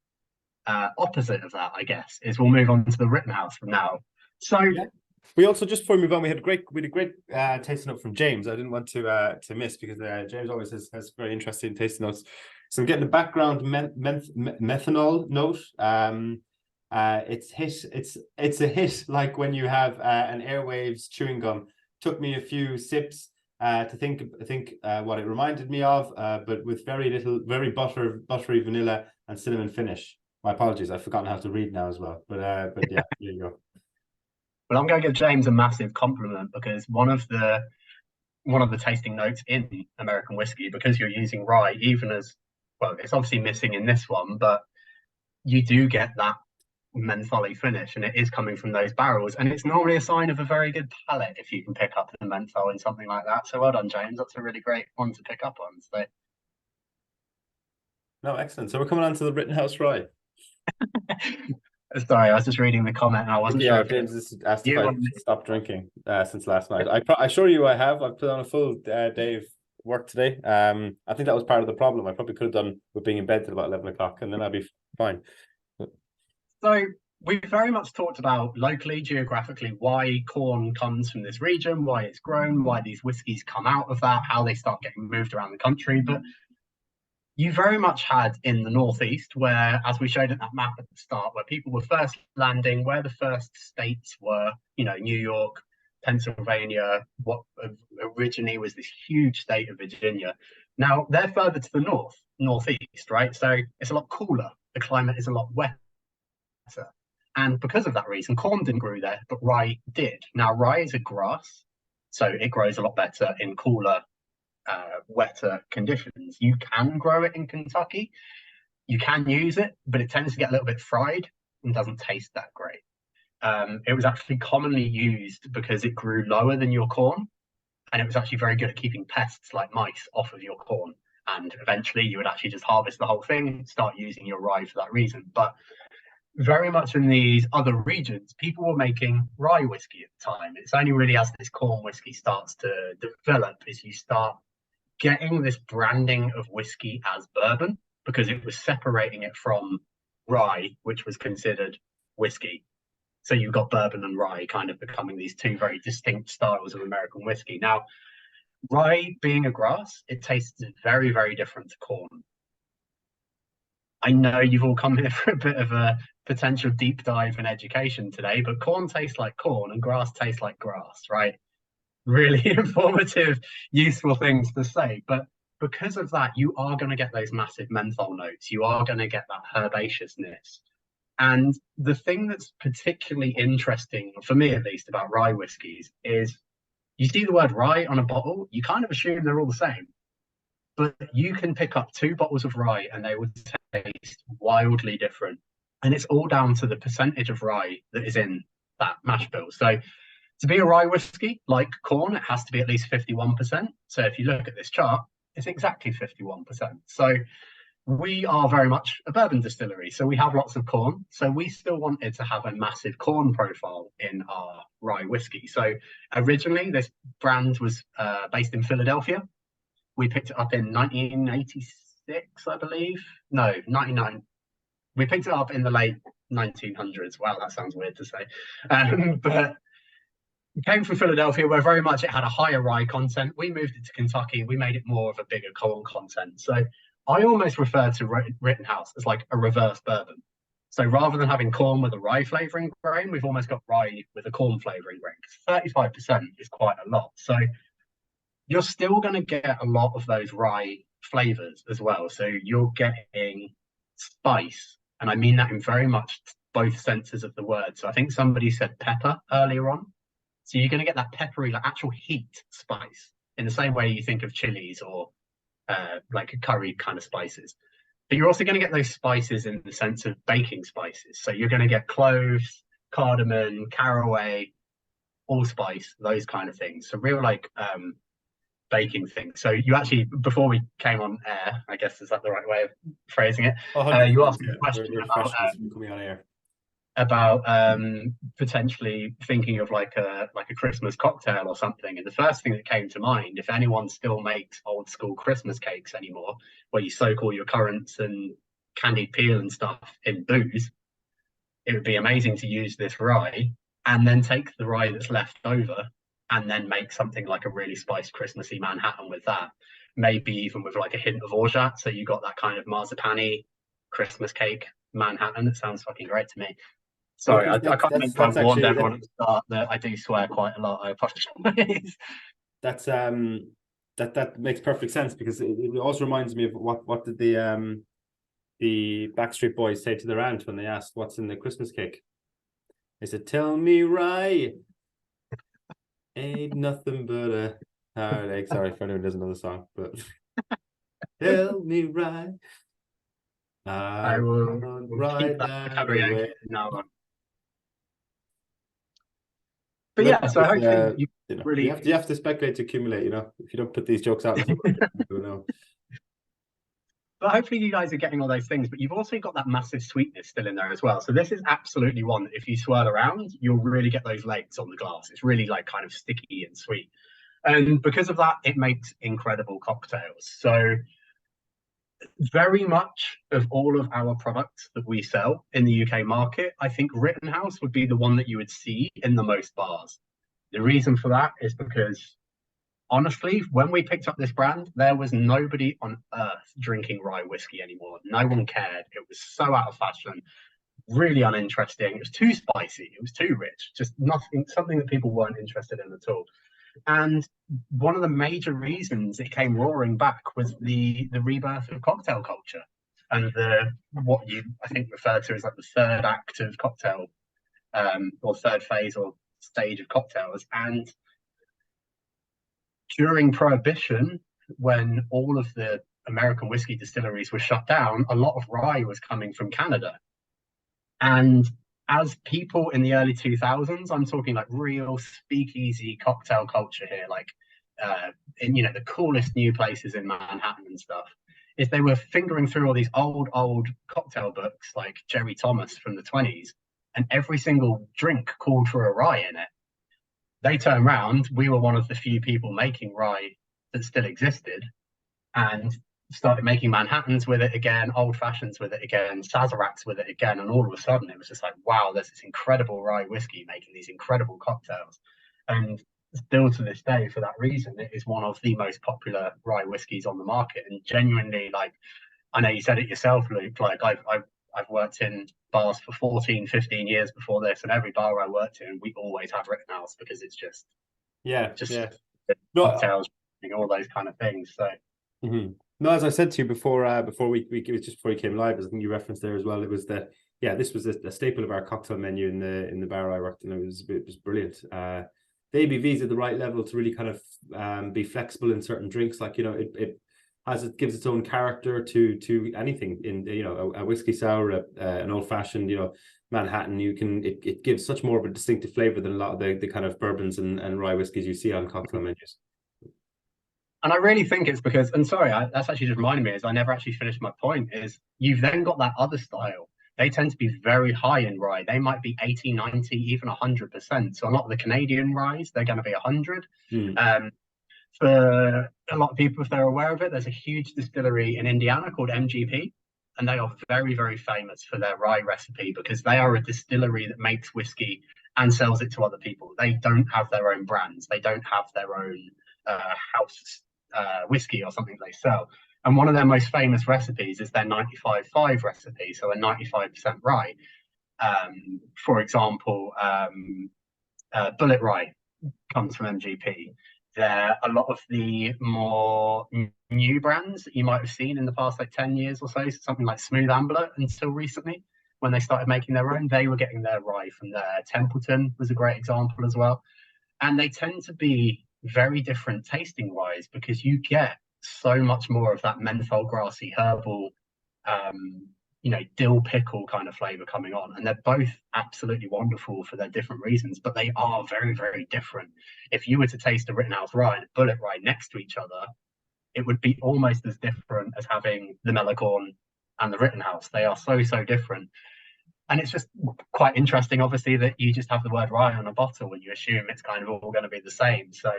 opposite of that, I guess, is we'll move on to the Rittenhouse from now. So. Yeah. We also, just before we move on, we had a great tasting note from James. I didn't want to miss, because James always has very interesting tasting notes. So I'm getting the background methanol note. It's a hit like when you have an Airwaves chewing gum. Took me a few sips to think what it reminded me of, but with very buttery vanilla and cinnamon finish. My apologies, I've forgotten how to read now as well. But yeah, there you go. Well, I'm going to give James a massive compliment, because one of the tasting notes in American whiskey, because you're using rye, even as well, it's obviously missing in this one, but you do get that mentholy finish, and it is coming from those barrels, and it's normally a sign of a very good palate if you can pick up the menthol in something like that. So well done, James. That's a really great one to pick up on. So. No, excellent. So we're coming on to the Rittenhouse rye. Sorry, I was just reading the comment and I wasn't sure. James just asked if I stopped drinking since last night. I assure you I have. I've put on a full day of work today. I think that was part of the problem. I probably could have done with being in bed till about 11 o'clock, and then I'd be fine. So we've very much talked about locally, geographically, why corn comes from this region, why it's grown, why these whiskies come out of that, how they start getting moved around the country. But you very much had in the Northeast, where, as we showed at that map at the start, where people were first landing, where the first states were, New York, Pennsylvania, what originally was this huge state of Virginia. Now they're further to the northeast, right? So it's a lot cooler. The climate is a lot wetter. And because of that reason, corn didn't grow there, but rye did. Now, rye is a grass, so it grows a lot better in cooler, wetter conditions. You can grow it in Kentucky. You can use it, but it tends to get a little bit fried and doesn't taste that great. It was actually commonly used because it grew lower than your corn, and it was actually very good at keeping pests like mice off of your corn. And eventually you would actually just harvest the whole thing, start using your rye for that reason. But very much in these other regions, people were making rye whiskey at the time. It's only really as this corn whiskey starts to develop as you start getting this branding of whiskey as bourbon, because it was separating it from rye, which was considered whiskey. So you've got bourbon and rye kind of becoming these two very distinct styles of American whiskey. Now, rye being a grass, it tastes very, very different to corn. I know you've all come here for a bit of a potential deep dive in education today, but corn tastes like corn and grass tastes like grass, right? Really informative, useful things to say. But because of that, you are going to get those massive menthol notes. You are going to get that herbaceousness. And the thing that's particularly interesting, for me at least, about rye whiskies is you see the word rye on a bottle, you kind of assume they're all the same. But you can pick up 2 bottles of rye and they would taste wildly different. And it's all down to the percentage of rye that is in that mash bill. So to be a rye whiskey, like corn, it has to be at least 51%. So if you look at this chart, it's exactly 51%. So we are very much a bourbon distillery. So we have lots of corn. So we still wanted to have a massive corn profile in our rye whiskey. So originally, this brand was based in Philadelphia. We picked it up in 1986, I believe. No, 99. We picked it up in the late 1900s. Wow, that sounds weird to say. But it came from Philadelphia, where very much it had a higher rye content. We moved it to Kentucky. We made it more of a bigger corn content. So I almost refer to Rittenhouse as like a reverse bourbon. So rather than having corn with a rye flavoring grain, we've almost got rye with a corn flavoring grain. 35% is quite a lot. So you're still going to get a lot of those rye flavors as well. So you're getting spice, and I mean that in very much both senses of the word. So I think somebody said pepper earlier on. So you're going to get that peppery, like actual heat spice, in the same way you think of chilies or like a curry kind of spices. But you're also going to get those spices in the sense of baking spices. So you're going to get cloves, cardamom, caraway, allspice, those kind of things. So real like baking things. So you actually, before we came on air, I guess is that the right way of phrasing it? You asked a question about coming on air. About potentially thinking of like a Christmas cocktail or something. And the first thing that came to mind, if anyone still makes old school Christmas cakes anymore, where you soak all your currants and candied peel and stuff in booze, it would be amazing to use this rye and then take the rye that's left over and then make something like a really spiced Christmassy Manhattan with that. Maybe even with like a hint of orgeat. So you got that kind of marzipan-y Christmas cake Manhattan. It sounds fucking great to me. Sorry, I can't remember if I warned everyone at the start that I do swear quite a lot. I apologize. That's that makes perfect sense, because it also reminds me of what did the Backstreet Boys say to their aunt when they asked what's in the Christmas cake? They said, "Tell me rye, ain't nothing but a heartache." Sorry if anyone doesn't know the song, but tell me rye. I will keep that karaoke now on. But yeah, so hopefully you have to speculate to accumulate. You know, if you don't put these jokes out, people don't know. But hopefully you guys are getting all those things. But you've also got that massive sweetness still in there as well. So this is absolutely one that if you swirl around, you'll really get those legs on the glass. It's really like kind of sticky and sweet, and because of that, it makes incredible cocktails. So very much of all of our products that we sell in the UK market, I think Rittenhouse would be the one that you would see in the most bars. The reason for that is because, honestly, when we picked up this brand, there was nobody on earth drinking rye whiskey anymore. No one cared. It was so out of fashion, really uninteresting. It was too spicy. It was too rich. Just nothing, something that people weren't interested in at all. And one of the major reasons it came roaring back was the rebirth of cocktail culture and what you I think refer to as like the third act of cocktail, or third phase or stage of cocktails. And during Prohibition, when all of the American whiskey distilleries were shut down, a lot of rye was coming from Canada. And as people in the early 2000s, I'm talking like real speakeasy cocktail culture here, like in the coolest new places in Manhattan and stuff, is they were fingering through all these old cocktail books like Jerry Thomas from the 20s, and every single drink called for a rye in it. They turned around, we were one of the few people making rye that still existed, and started making Manhattans with it again, old fashions with it again, Sazeracs with it again, and all of a sudden it was just like, wow, there's this incredible rye whiskey making these incredible cocktails. And still to this day, for that reason, it is one of the most popular rye whiskies on the market. And genuinely, like, I know you said it yourself, Luke, like I've worked in bars for 14, 15 years before this, and every bar I worked in, we always had Rittenhouse because it's just Yeah, just yeah. No, cocktails, all those kind of things. So no, as I said to you before we it was just before you came live, as I think you referenced there as well. It was this was a staple of our cocktail menu in the bar I worked in. It was brilliant. The ABVs at the right level to really kind of be flexible in certain drinks. Like, you know, it gives its own character to anything in, you know, a whiskey sour, an old fashioned, you know, Manhattan. It gives such more of a distinctive flavor than a lot of the kind of bourbons and rye whiskies you see on cocktail menus. and I really think it's because, and sorry, that's actually just reminded me, is I never actually finished my point, is you've then got that other style. They tend to be very high in rye. They might be 80, 90, even 100%. So a lot of the Canadian ryes, they're going to be 100. For a lot of people, if they're aware of it, there's a huge distillery in Indiana called MGP, and they are very, very famous for their rye recipe because they are a distillery that makes whiskey and sells it to other people. They don't have their own brands. They don't have their own house whiskey or something they sell. And one of their most famous recipes is their 95-5 recipe, so a 95% rye. For example, Bullet Rye comes from MGP. A lot of the more new brands that you might have seen in the past like 10 years or so, something like Smooth Ambler until recently, when they started making their own, they were getting their rye from there. Templeton was a great example as well. And they tend to be very different tasting wise because you get so much more of that menthol grassy herbal dill pickle kind of flavor coming on, and they're both absolutely wonderful for their different reasons, but they are very, very different. If you were to taste a Rittenhouse rye and a Bullet rye next to each other, it would be almost as different as having the Mellow Corn and the Rittenhouse. They are so, so different. And it's just quite interesting, obviously, that you just have the word rye on a bottle and you assume it's kind of all going to be the same. So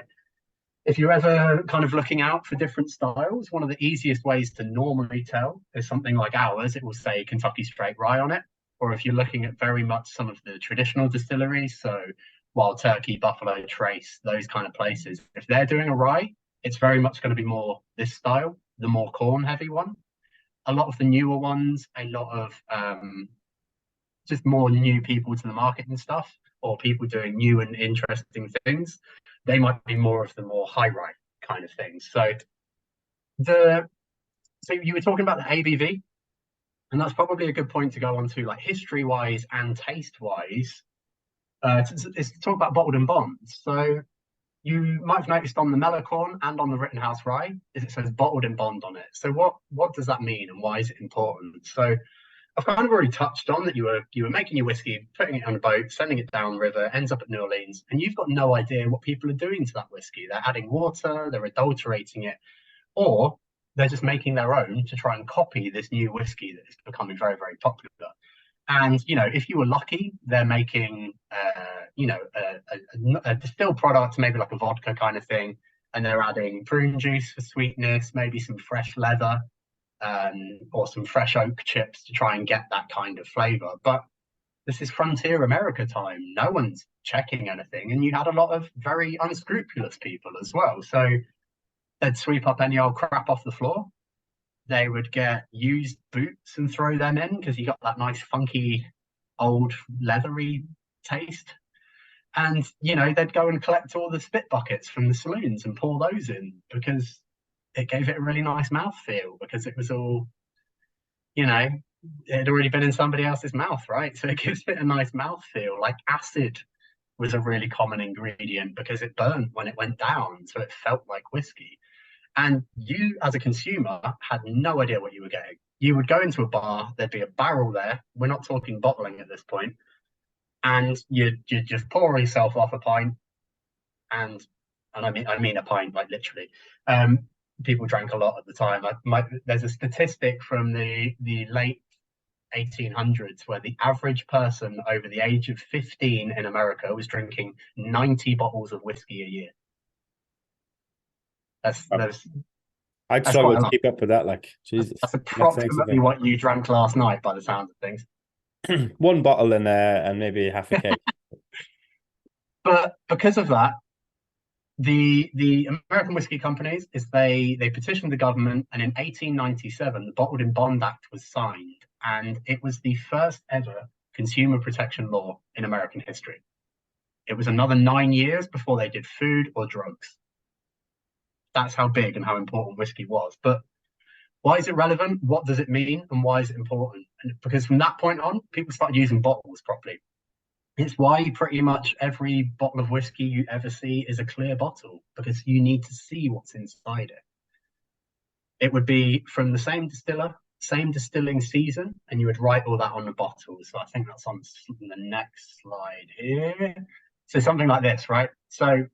if you're ever kind of looking out for different styles, one of the easiest ways to normally tell is something like ours. It will say Kentucky Straight Rye on it. Or if you're looking at very much some of the traditional distilleries, so Wild Turkey, Buffalo Trace, those kind of places, if they're doing a rye, it's very much going to be more this style, the more corn heavy one. A lot of the newer ones, a lot of just more new people to the market and stuff, or people doing new and interesting things, they might be more of the more high rye kind of things. So you were talking about the ABV, and that's probably a good point to go on to, like, history wise and taste wise. Is to talk about bottled and bond. So you might have noticed on the Mellow Corn and on the Rittenhouse rye is it says bottled and bond on it. So what does that mean and why is it important? So I've kind of already touched on that you were making your whiskey, putting it on a boat, sending it down river, ends up at New Orleans, and you've got no idea what people are doing to that whiskey. They're adding water, they're adulterating it, or they're just making their own to try and copy this new whiskey that is becoming very, very popular. And if you were lucky, they're making a distilled product, maybe like a vodka kind of thing, and they're adding prune juice for sweetness, maybe some fresh leather, or some fresh oak chips to try and get that kind of flavor. But this is frontier America time. No one's checking anything. And you had a lot of very unscrupulous people as well. So they'd sweep up any old crap off the floor. They would get used boots and throw them in because you got that nice funky old leathery taste. And they'd go and collect all the spit buckets from the saloons and pour those in because it gave it a really nice mouthfeel, because it was all, it had already been in somebody else's mouth, right? So it gives it a nice mouthfeel. Like acid was a really common ingredient because it burnt when it went down, so it felt like whiskey. And you, as a consumer, had no idea what you were getting. You would go into a bar, there'd be a barrel there. We're not talking bottling at this point. And you'd just pour yourself off a pint. And I mean a pint, like literally. People drank a lot at the time. There's a statistic from the late 1800s where the average person over the age of 15 in America was drinking 90 bottles of whiskey a year. That's I'd That's quite struggle a to lot. keep up with that. Like, Jesus, That's that's next approximately thing. what you drank last night, by the sounds of things. One bottle and maybe half a keg. But because of that, the American whiskey companies they petitioned the government, and in 1897 the Bottled in Bond Act was signed, and it was the first ever consumer protection law in American history. It was another 9 years before they did food or drugs. That's how big and how important whiskey was. But why is it relevant? What does it mean? And why is it important? And because from that point on, people started using bottles properly. It's why pretty much every bottle of whiskey you ever see is a clear bottle, because you need to see what's inside it. It would be from the same distiller, same distilling season, and you would write all that on the bottle. So I think that's on the next slide here. So something like this, right? So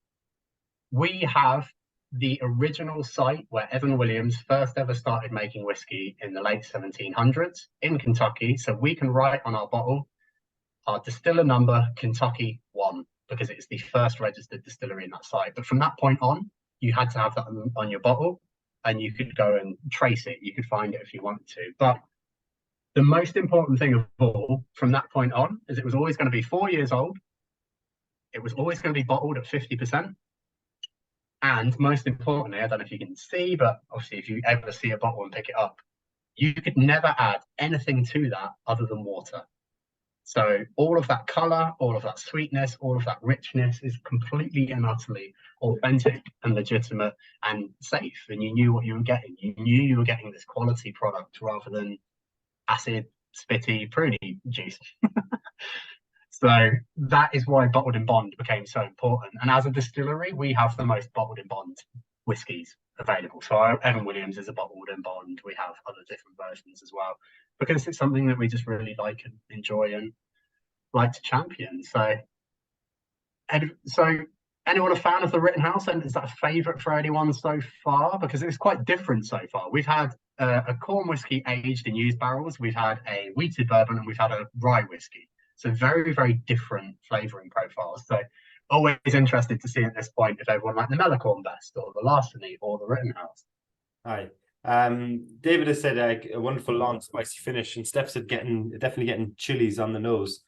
we have the original site where Evan Williams first ever started making whiskey in the late 1700s in Kentucky. So we can write on our bottle our distiller number, Kentucky 1, because it's the first registered distillery in that site. But from that point on, you had to have that on your bottle, and you could go and trace it. You could find it if you wanted to. But the most important thing of all from that point on is it was always going to be 4 years old. It was always going to be bottled at 50%. And most importantly, I don't know if you can see, but obviously if you ever see a bottle and pick it up, you could never add anything to that other than water. So all of that color, all of that sweetness, all of that richness is completely and utterly authentic and legitimate and safe. And you knew what you were getting. You knew you were getting this quality product rather than acid, spitty, pruny juice. So that is why bottled in bond became so important. And as a distillery, we have the most bottled in bond whiskies available. So our Evan Williams is a bottled in bond. We have other different versions as well, because it's something that we just really like and enjoy and like to champion. So anyone a fan of the Rittenhouse? And is that a favourite for anyone so far? Because it's quite different so far. We've had a corn whiskey aged in used barrels. We've had a wheated bourbon, and we've had a rye whiskey. So very, very different flavouring profiles. So always interested to see at this point if everyone liked the Mellow Corn best, or the Larceny, or the Rittenhouse. Hi. David has said a wonderful long spicy finish, and Steph said definitely getting chilies on the nose.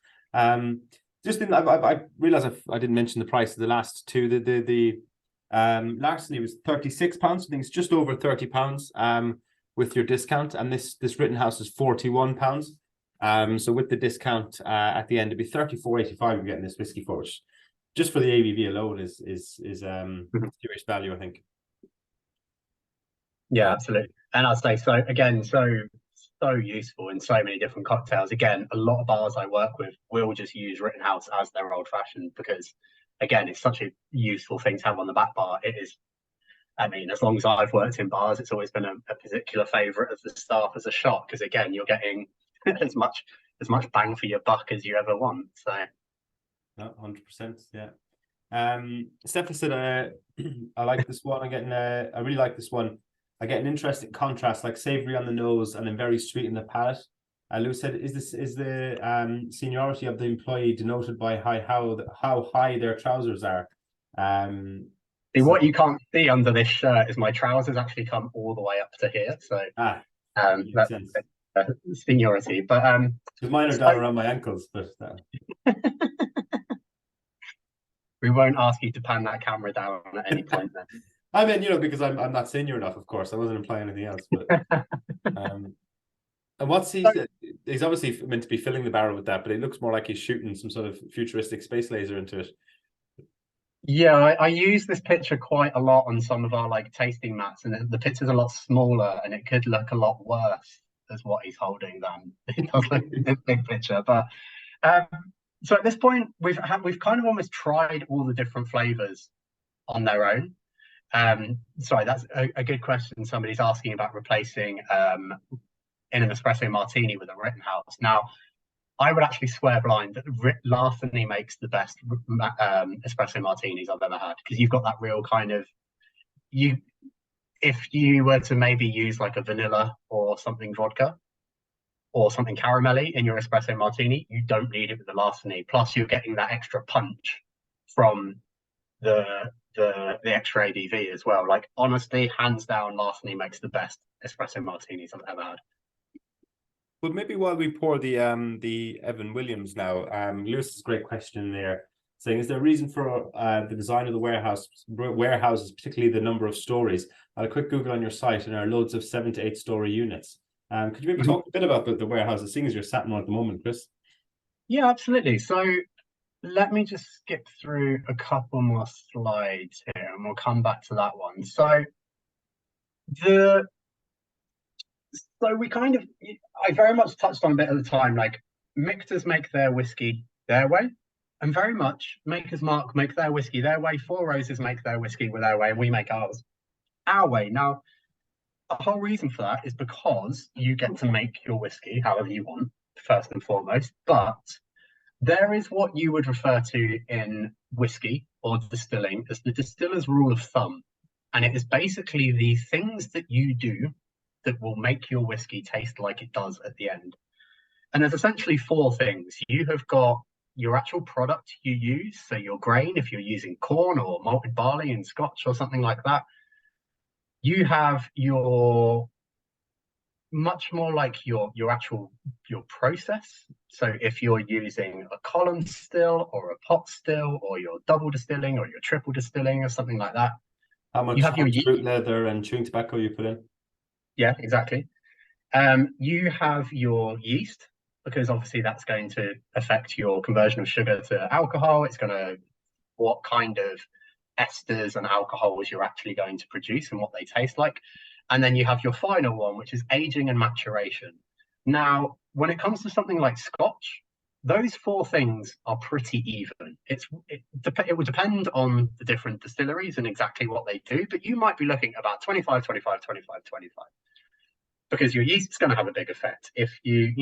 Just in, I realised I didn't mention the price of the last two. The Larceny was £36. I think it's just over £30 with your discount, and this Rittenhouse is £41. So with the discount at the end, it'd be £34.85. You're getting this whiskey for, which just for the ABV alone is serious value, I think. Yeah, absolutely. And I'd say so again, so useful in so many different cocktails. Again, a lot of bars I work with will just use Rittenhouse as their old fashioned, because again, it's such a useful thing to have on the back bar. It is, I mean, as long as I've worked in bars, it's always been a particular favorite of the staff as a shot, because again, you're getting as much bang for your buck as you ever want. So 100%, yeah. Steph said I like this one. I really like this one. I get an interesting contrast, like savory on the nose and then very sweet in the palate. Lou said, is the seniority of the employee denoted by how high their trousers are? what you can't see under this shirt is my trousers actually come all the way up to here. So that's seniority. But because mine are down around my ankles, but we won't ask you to pan that camera down at any point then. I mean, because I'm not senior enough, of course. I wasn't implying anything else. But and what's he's obviously meant to be filling the barrel with that, but it looks more like he's shooting some sort of futuristic space laser into it. Yeah, I use this picture quite a lot on some of our like tasting mats, and the picture's a lot smaller, and it could look a lot worse as what he's holding than it does look in this big picture. But so at this point, we've kind of almost tried all the different flavors on their own. Sorry, that's a good question. Somebody's asking about replacing in an espresso martini with a Rittenhouse. Now, I would actually swear blind that Larceny makes the best espresso martinis I've ever had, because you've got that real kind of if you were to maybe use like a vanilla or something vodka or something caramelly in your espresso martini, you don't need it with the Larceny. Plus, you're getting that extra punch from the the extra ABV as well. Like honestly, hands down, Larceny makes the best espresso martinis I've ever had. Well, maybe while we pour the Evan Williams now, Lewis's great question there, saying, is there a reason for the design of the warehouses, particularly the number of stories? I had a quick Google on your site, and there are loads of 7 to 8 story units. Could you maybe talk a bit about the warehouses, seeing as you're sat in one at the moment, Chris? Yeah, absolutely. So let me just skip through a couple more slides here, and we'll come back to that one. So we kind of, I very much touched on a bit at the time, like Mictors make their whiskey their way, and very much Maker's Mark make their whiskey their way. Four Roses make their whiskey their way, and we make ours our way. Now, the whole reason for that is because you get to make your whiskey however you want, first and foremost, but there is what you would refer to in whiskey or distilling as the distiller's rule of thumb. And it is basically the things that you do that will make your whiskey taste like it does at the end. And there's essentially 4 things. You have got your actual product you use, so your grain, if you're using corn or malted barley in Scotch or something like that. You have your much more like your process. So if you're using a column still or a pot still, or you're double distilling or you're triple distilling or something like that. How much fruit leather and chewing tobacco you put in? Yeah, exactly. You have your yeast, because obviously that's going to affect your conversion of sugar to alcohol. It's going to, what kind of esters and alcohols you're actually going to produce and what they taste like. And then you have your final one, which is aging and maturation. Now, when it comes to something like Scotch, those 4 things are pretty even. It would depend on the different distilleries and exactly what they do, but you might be looking at about 25, 25, 25, 25. Because your yeast is going to have a big effect. If you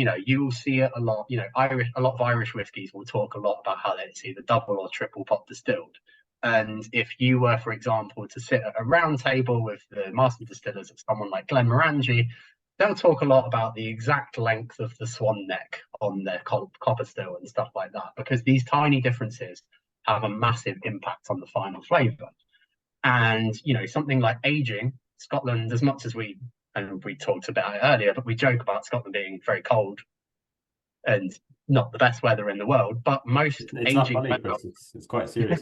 will see it a lot. A lot of Irish whiskies will talk a lot about how it's either double or triple pot distilled. And if you were, for example, to sit at a round table with the master distillers of someone like Glenmorangie, they'll talk a lot about the exact length of the swan neck on their copper still and stuff like that, because these tiny differences have a massive impact on the final flavour. And something like aging, Scotland, as much as we talked about it earlier, but we joke about Scotland being very cold and not the best weather in the world, but most it's aging not funny, Chris. It's quite serious.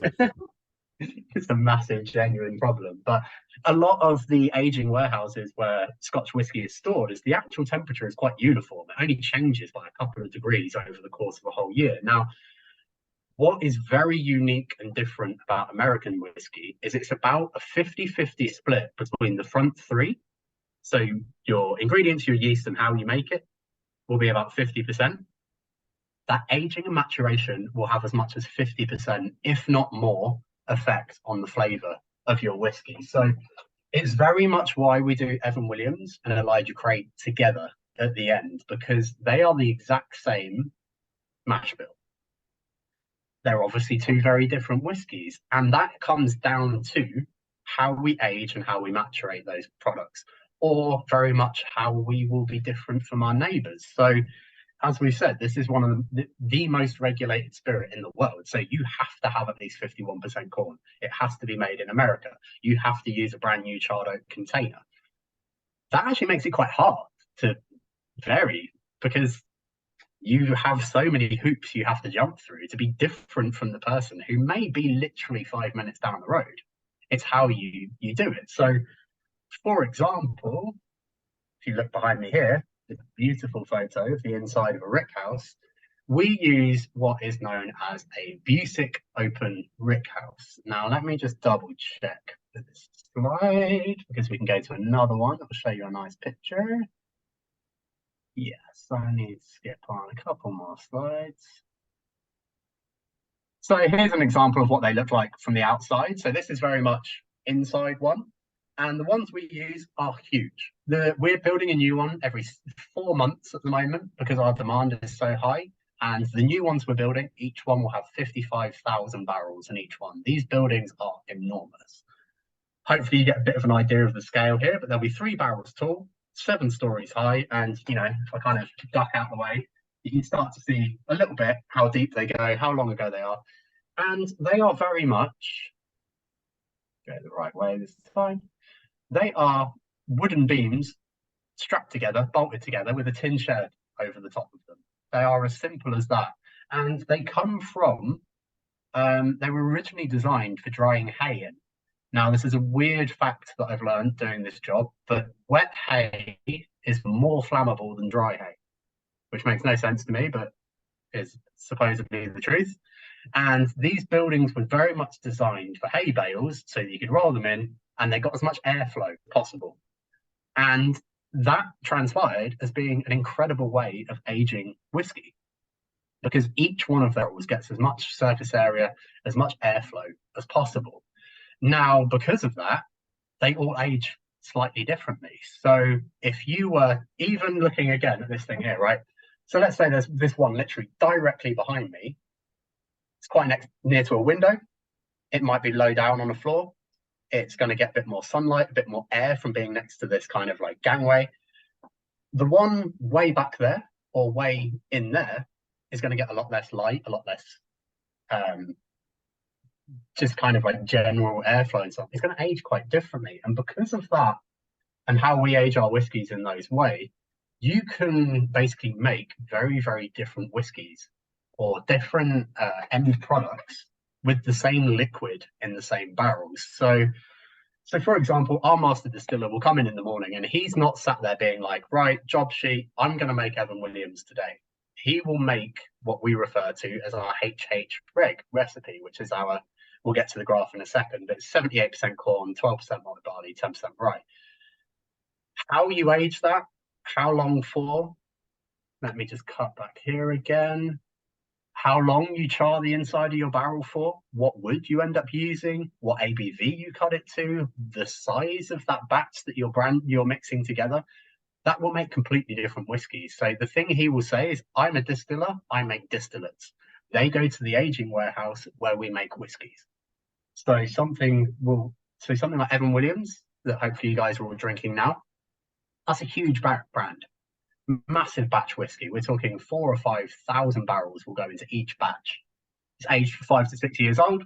It's a massive, genuine problem. But a lot of the aging warehouses where Scotch whisky is stored, the actual temperature is quite uniform. It only changes by a couple of degrees over the course of a whole year. Now, what is very unique and different about American whiskey is it's about a 50-50 split between the front 3. So your ingredients, your yeast, and how you make it will be about 50%. That aging and maturation will have as much as 50%, if not more, effect on the flavour of your whiskey. So it's very much why we do Evan Williams and Elijah Craig together at the end, because they are the exact same mash bill. They're obviously 2 very different whiskies, and that comes down to how we age and how we maturate those products, or very much how we will be different from our neighbours. So as we said, this is one of the most regulated spirit in the world. So you have to have at least 51% corn. It has to be made in America. You have to use a brand new charred oak container. That actually makes it quite hard to vary, because you have so many hoops you have to jump through to be different from the person who may be literally 5 minutes down the road. It's how you do it. So, for example, if you look behind me here, this beautiful photo of the inside of a rick house, we use what is known as a Busick open rick house. Now, let me just double check this slide, because we can go to another one that will show you a nice picture. Yes, I need to skip on a couple more slides. So here's an example of what they look like from the outside. So this is very much inside one. And the ones we use are huge. We're building a new one every 4 months at the moment, because our demand is so high. And the new ones we're building, each one will have 55,000 barrels in each one. These buildings are enormous. Hopefully you get a bit of an idea of the scale here, but there'll be 3 barrels tall, 7 stories high. And, if I kind of duck out the way, you can start to see a little bit how deep they go, how long ago they are. And they are very much Go the right way this time. They are wooden beams strapped together, bolted together with a tin shed over the top of them. They are as simple as that. And they come from, they were originally designed for drying hay in. Now, this is a weird fact that I've learned doing this job, but wet hay is more flammable than dry hay, which makes no sense to me, but is supposedly the truth. And these buildings were very much designed for hay bales so that you could roll them in and they got as much airflow as possible. And that transpired as being an incredible way of aging whiskey because each one of those gets as much surface area, as much airflow as possible. Now, because of that, they all age slightly differently. So if you were even looking again at this thing here, right? So let's say there's this one literally directly behind me. It's quite near to a window. It might be low down on the floor. It's going to get a bit more sunlight, a bit more air from being next to this kind of like gangway. The one way back there or way in there is going to get a lot less light, a lot less just kind of like general airflow and stuff. It's going to age quite differently. And because of that and how we age our whiskies in those ways, you can basically make very, very different whiskies or different end products with the same liquid in the same barrels. So for example, our master distiller will come in the morning and he's not sat there being like, right, job sheet, I'm going to make Evan Williams today. He will make what we refer to as our HH reg recipe, which is our, we'll get to the graph in a second, but it's 78% corn, 12% malted barley, 10% rye. How you age that, how long for, let me just cut back here again. How long you char the inside of your barrel for, what wood you end up using, what ABV you cut it to, the size of that batch that you're mixing together, that will make completely different whiskies. So the thing he will say is, I'm a distiller, I make distillates. They go to the aging warehouse where we make whiskies. So something like Evan Williams, that hopefully you guys are all drinking now, that's a huge brand. Massive batch whiskey. We're talking 4,000 or 5,000 barrels will go into each batch. It's aged for 5 to 6 years old.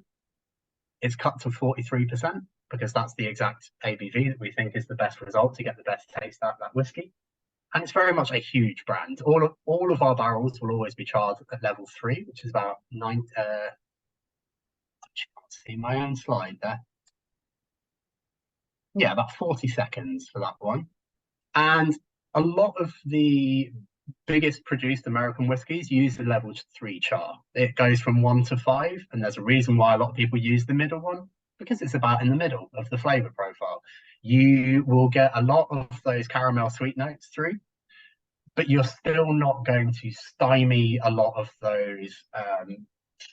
It's cut to 43% because that's the exact ABV that we think is the best result to get the best taste out of that whiskey. And it's very much a huge brand. All of our barrels will always be charred at level 3, which is about 9. I can't see my own slide there. Yeah, about 40 seconds for that one. And a lot of the biggest produced American whiskies use the level 3 char. It goes from 1 to 5, and there's a reason why a lot of people use the middle one, because it's about in the middle of the flavor profile. You will get a lot of those caramel sweet notes through, but you're still not going to stymie a lot of those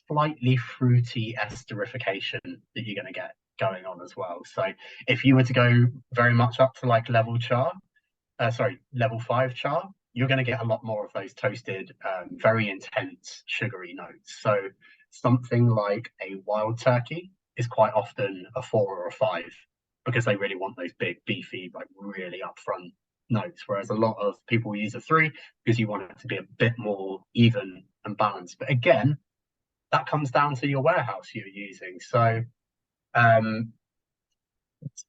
slightly fruity esterification that you're going to get going on as well. So if you were to go very much up to like level 5 char, you're going to get a lot more of those toasted, very intense sugary notes. So something like a wild turkey is quite often a 4 or a 5 because they really want those big, beefy, like really upfront notes. Whereas a lot of people use a 3 because you want it to be a bit more even and balanced. But again, that comes down to your warehouse you're using. So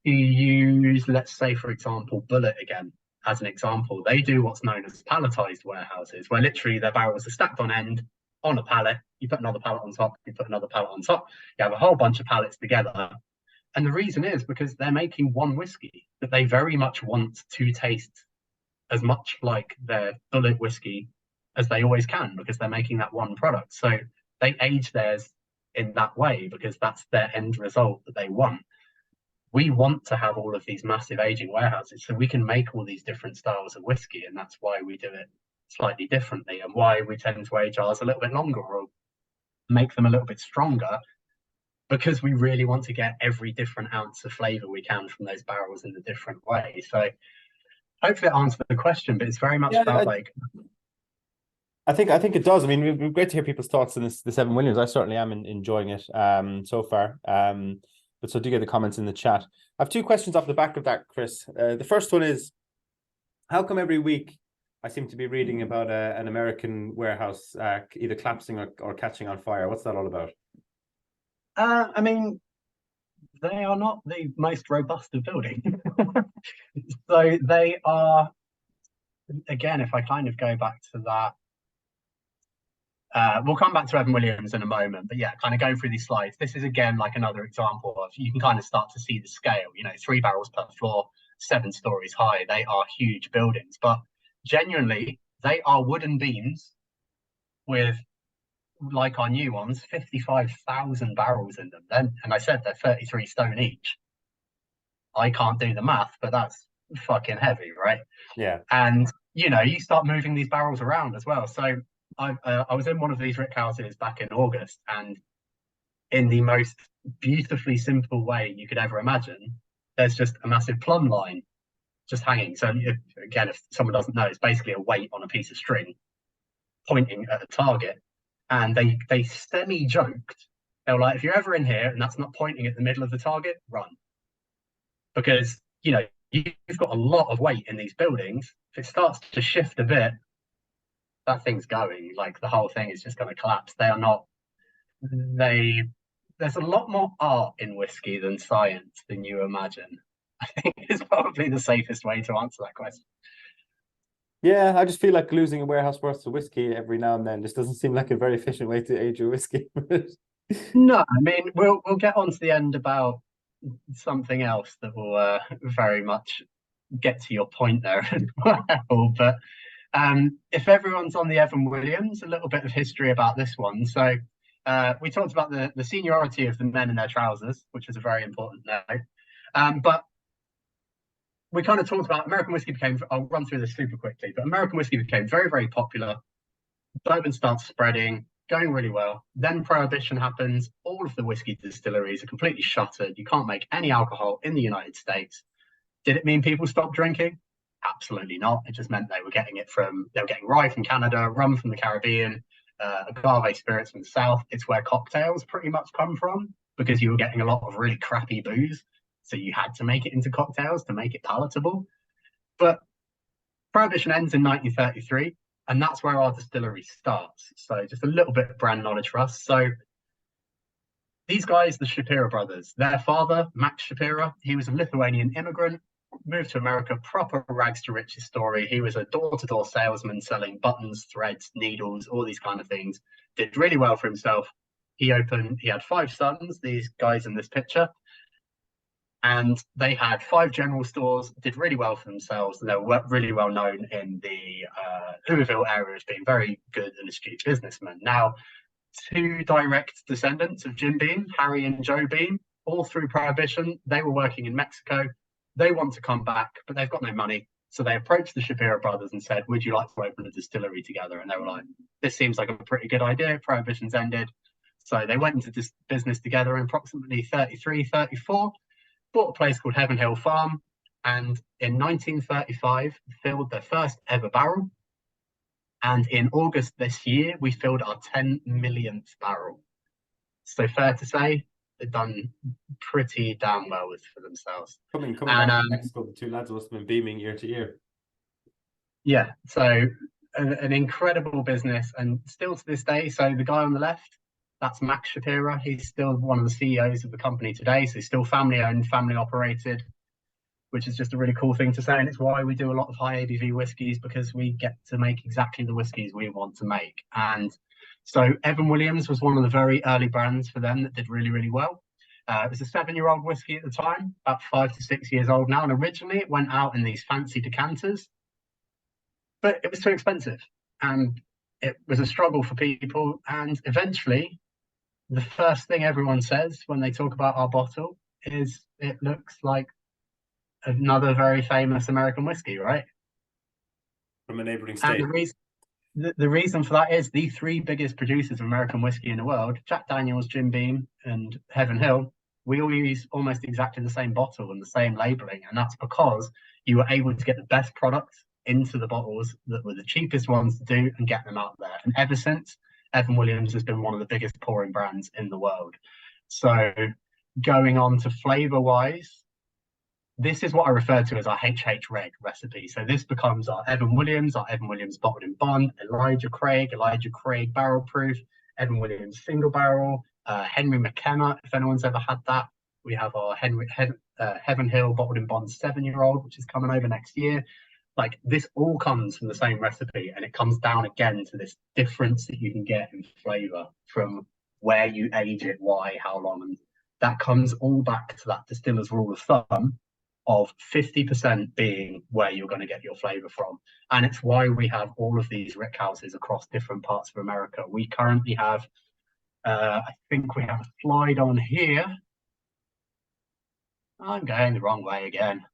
you use, let's say, for example, Bullet again. As an example, they do what's known as palletized warehouses, where literally their barrels are stacked on end on a pallet. You put another pallet on top, you put another pallet on top, you have a whole bunch of pallets together. And the reason is because they're making one whiskey that they very much want to taste as much like their Bullet whiskey as they always can, because they're making that one product. So they age theirs in that way because that's their end result that they want. We want to have all of these massive aging warehouses so we can make all these different styles of whiskey, and that's why we do it slightly differently and why we tend to age ours a little bit longer or make them a little bit stronger, because we really want to get every different ounce of flavor we can from those barrels in a different way. So hopefully it answered the question, but it's very much about I think it does. I mean, we're great to hear people's thoughts on this Evan Williams. I certainly am enjoying it so far. But so do get the comments in the chat. I have 2 questions off the back of that, Chris. The first one is, how come every week I seem to be reading about an American warehouse either collapsing or catching on fire? What's that all about? I mean, they are not the most robust of buildings. So they are, again, if I kind of go back to that, we'll come back to Evan Williams in a moment, but yeah, kind of going through these slides. This is again like another example of, you can kind of start to see the scale, 3 barrels per floor, 7 stories high. They are huge buildings, but genuinely, they are wooden beams with, like our new ones, 55,000 barrels in them. Then, and I said they're 33 stone each. I can't do the math, but that's fucking heavy, right? Yeah. And you start moving these barrels around as well. So I was in one of these rick houses back in August, and in the most beautifully simple way you could ever imagine, there's just a massive plumb line just hanging. So again, if someone doesn't know, it's basically a weight on a piece of string pointing at a target. And they semi-joked. They were like, if you're ever in here and that's not pointing at the middle of the target, run. Because, you've got a lot of weight in these buildings. If it starts to shift a bit, that thing's going. Like, the whole thing is just going to collapse. There's a lot more art in whiskey than science than you imagine. I think is probably the safest way to answer that question. Yeah, I just feel like losing a warehouse worth of whiskey every now and then just doesn't seem like a very efficient way to age your whiskey. No, I mean, we'll get on to the end about something else that will very much get to your point there as well. But if everyone's on the Evan Williams, a little bit of history about this one. So we talked about the seniority of the men in their trousers, which is a very important note. But we kind of talked about American whiskey I'll run through this super quickly, but American whiskey became very, very popular. Bourbon starts spreading, going really well. Then prohibition happens. All of the whiskey distilleries are completely shuttered. You can't make any alcohol in the United States. Did it mean people stopped drinking? Absolutely not. It just meant they were getting rye from Canada, rum from the Caribbean, agave spirits from the South. It's where cocktails pretty much come from, because you were getting a lot of really crappy booze. So you had to make it into cocktails to make it palatable. But prohibition ends in 1933, and that's where our distillery starts. So just a little bit of brand knowledge for us. So these guys, the Shapiro brothers, their father, Max Shapiro, he was a Lithuanian immigrant, moved to America, proper rags to riches story. He was a door-to-door salesman selling buttons, threads, needles, all these kind of things. Did really well for himself. He had 5 sons, these guys in this picture. And they had 5 general stores, did really well for themselves. And they were really well known in the Louisville area as being very good and astute businessmen. Now, 2 direct descendants of Jim Beam, Harry and Joe Beam, all through Prohibition, they were working in Mexico. They want to come back, but they've got no money. So they approached the Shapiro brothers and said, would you like to open a distillery together? And they were like, this seems like a pretty good idea. Prohibition's ended. So they went into this business together in approximately 33, 34. Bought a place called Heaven Hill Farm, and in 1935 filled their first ever barrel. And in August this year, we filled our 10 millionth barrel. So fair to say, they've done pretty damn well for themselves. Coming back to Mexico, the 2 lads must have been beaming year to year. Yeah, so an incredible business, and still to this day. So the guy on the left, that's Max Shapiro. He's still one of the CEOs of the company today. So he's still family owned, family operated, which is just a really cool thing to say. And it's why we do a lot of high ABV whiskies, because we get to make exactly the whiskies we want to make. And so Evan Williams was one of the very early brands for them that did really, really well. It was a 7-year-old whiskey at the time, about 5 to 6 years old now. And originally it went out in these fancy decanters, but it was too expensive. And it was a struggle for people. And eventually, the first thing everyone says when they talk about our bottle is it looks like another very famous American whiskey, right? From a neighboring state. And the reason for that is the 3 biggest producers of American whiskey in the world, Jack Daniels, Jim Beam, and Heaven Hill, we all use almost exactly the same bottle and the same labeling. And that's because you were able to get the best products into the bottles that were the cheapest ones to do and get them out there. And ever since, Evan Williams has been one of the biggest pouring brands in the world. So going on to flavor wise, this is what I refer to as our HH Reg recipe. So this becomes our Evan Williams bottled in bond, Elijah Craig barrel proof, Evan Williams single barrel, Henry McKenna, if anyone's ever had that. We have our Heaven Hill bottled in bond 7-year-old, which is coming over next year. Like, this all comes from the same recipe, and it comes down again to this difference that you can get in flavor from where you age it, why, how long. And that comes all back to that distiller's rule of thumb of 50% being where you're going to get your flavor from. And it's why we have all of these rick houses across different parts of America. We currently have, I think we have a slide on here. I'm going the wrong way again.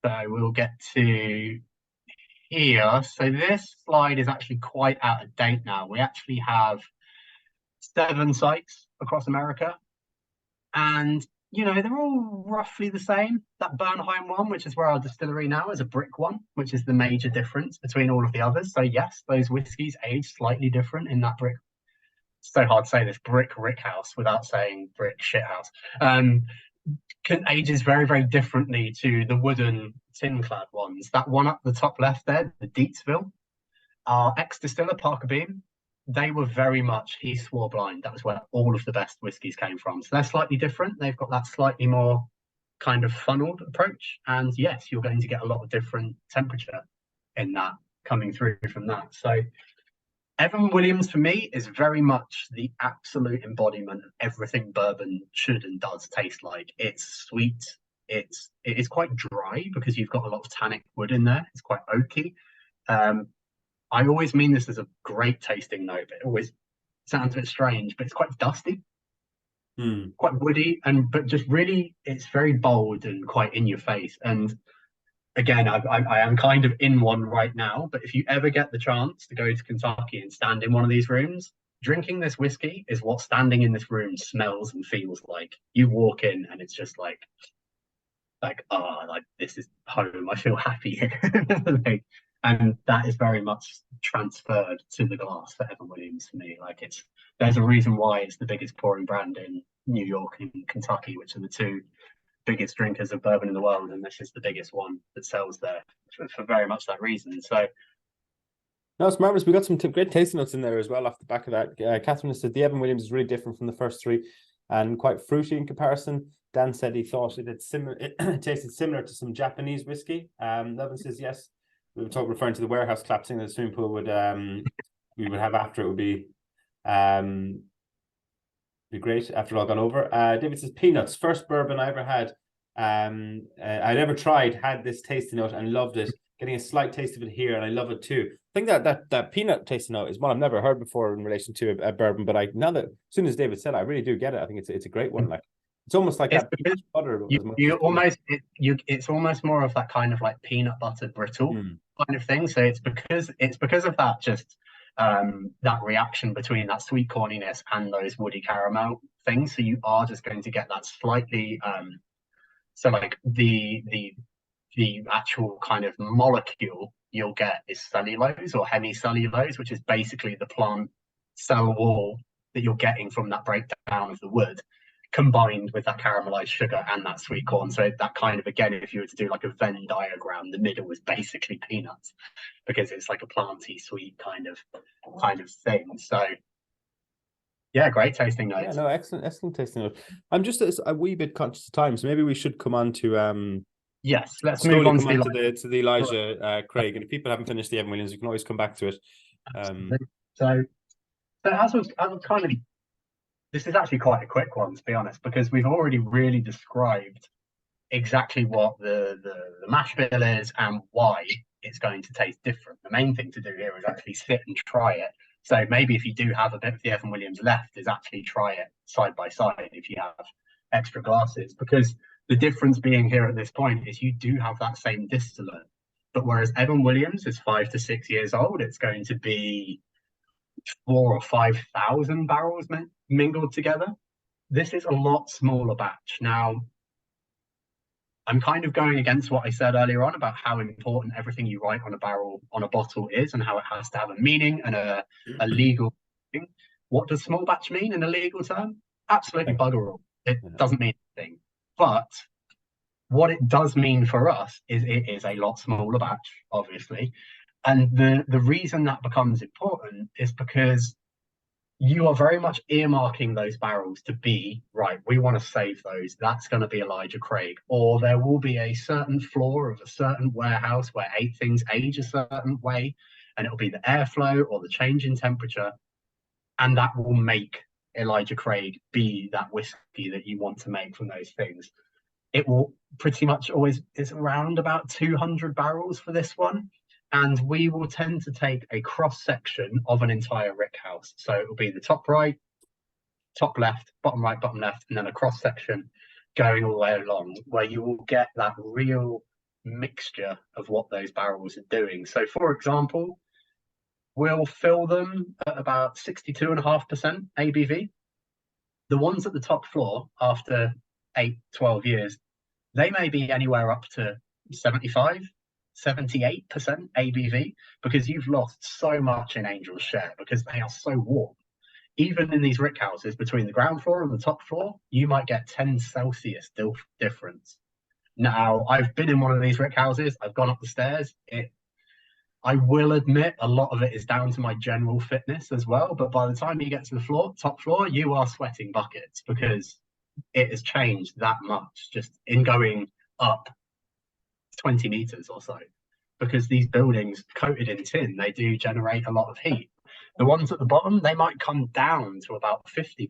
So we'll get to here. So this slide is actually quite out of date now. We actually have 7 sites across America. And, you know, they're all roughly the same. That Bernheim one, which is where our distillery now is, a brick one, which is the major difference between all of the others. So yes, those whiskies age slightly different in that brick. It's so hard to say this brick house without saying brick shit house. Ages very, very differently to the wooden tin-clad ones. That one up the top left there, the Deatsville, our ex-distiller, Parker Beam, they were very much, he swore blind. That was where all of the best whiskies came from. So they're slightly different. They've got that slightly more kind of funneled approach. And yes, you're going to get a lot of different temperature in that coming through from that. So Evan Williams, for me, is very much the absolute embodiment of everything bourbon should and does taste like. It's sweet. It is quite dry because you've got a lot of tannic wood in there. It's quite oaky. I always mean this as a great tasting note, but it always sounds a bit strange, but it's quite dusty, quite woody, but just really, it's very bold and quite in your face. And again, I am kind of in one right now, but if you ever get the chance to go to Kentucky and stand in one of these rooms, drinking this whiskey is what standing in this room smells and feels like. You walk in and it's just like, oh, like, this is home. I feel happy here. And that is very much transferred to the glass for Evan Williams for me. Like, there's a reason why it's the biggest pouring brand in New York and Kentucky, which are the 2 biggest drinkers of bourbon in the world, and this is the biggest one that sells there for very much that reason. So no, it's marvelous. We got some great tasting notes in there as well off the back of that. Catherine said the Evan Williams is really different from the first 3 and quite fruity in comparison. Dan said he thought it tasted similar to some Japanese whiskey. Levin says yes. We were referring to the warehouse collapsing in the swimming pool we would have after it would be great after it all gone over. David says peanuts, first bourbon I ever had. I never tried, had this tasting note and loved it. Getting a slight taste of it here, and I love it too. I think that peanut tasting note is one I've never heard before in relation to a bourbon, but now that, as soon as David said it, I really do get it. I think it's a great one. Like, it's almost like that peanut butter. It's almost more of that kind of like peanut butter brittle kind of thing. So it's because of that, just that reaction between that sweet corniness and those woody caramel things. So you are just going to get that slightly so like the actual kind of molecule you'll get is cellulose or hemicellulose, which is basically the plant cell wall that you're getting from that breakdown of the wood, combined with that caramelized sugar and that sweet corn. So that kind of, again, if you were to do like a Venn diagram, the middle is basically peanuts, because it's like a planty sweet kind of thing. So yeah, great tasting notes. Yeah, no, excellent tasting notes. I'm just a wee bit conscious of time, so maybe we should come on to yes, let's move on to the Elijah Craig. And if people haven't finished the Evan Williams, you can always come back to it. So as was kind of, this is actually quite a quick one, to be honest, because we've already really described exactly what the mash bill is and why it's going to taste different. The main thing to do here is actually sit and try it. So maybe if you do have a bit of the Evan Williams left, is actually try it side by side if you have extra glasses, because the difference being here at this point is you do have that same distillate, but whereas Evan Williams is 5 to 6 years old, it's going to be 4,000 or 5,000 barrels mingled together. This is a lot smaller batch. Now, I'm kind of going against what I said earlier on about how important everything you write on a barrel, on a bottle is, and how it has to have a meaning and a legal thing. What does small batch mean in a legal term? Absolutely bugger all. It doesn't mean anything. But what it does mean for us is it is a lot smaller batch, obviously. And the reason that becomes important is because you are very much earmarking those barrels to be right. We want to save those. That's going to be Elijah Craig, or there will be a certain floor of a certain warehouse where things age a certain way, and it'll be the airflow or the change in temperature, and that will make Elijah Craig be that whiskey that you want to make from those things. It will pretty much always is around about 200 barrels for this one. And we will tend to take a cross section of an entire rick house. So it will be the top right, top left, bottom right, bottom left, and then a cross section going all the way along, where you will get that real mixture of what those barrels are doing. So, for example, we'll fill them at about 62.5% ABV. The ones at the top floor, after 8-12 years, they may be anywhere up to 78% ABV, because you've lost so much in Angel's share because they are so warm. Even in these rick houses, between the ground floor and the top floor, you might get 10 Celsius difference. Now, I've been in one of these rick houses. I've gone up the stairs. I will admit a lot of it is down to my general fitness as well. But by the time you get to the top floor, you are sweating buckets because it has changed that much just in going up 20 meters or so, because these buildings coated in tin, they do generate a lot of heat. The ones at the bottom, they might come down to about 50%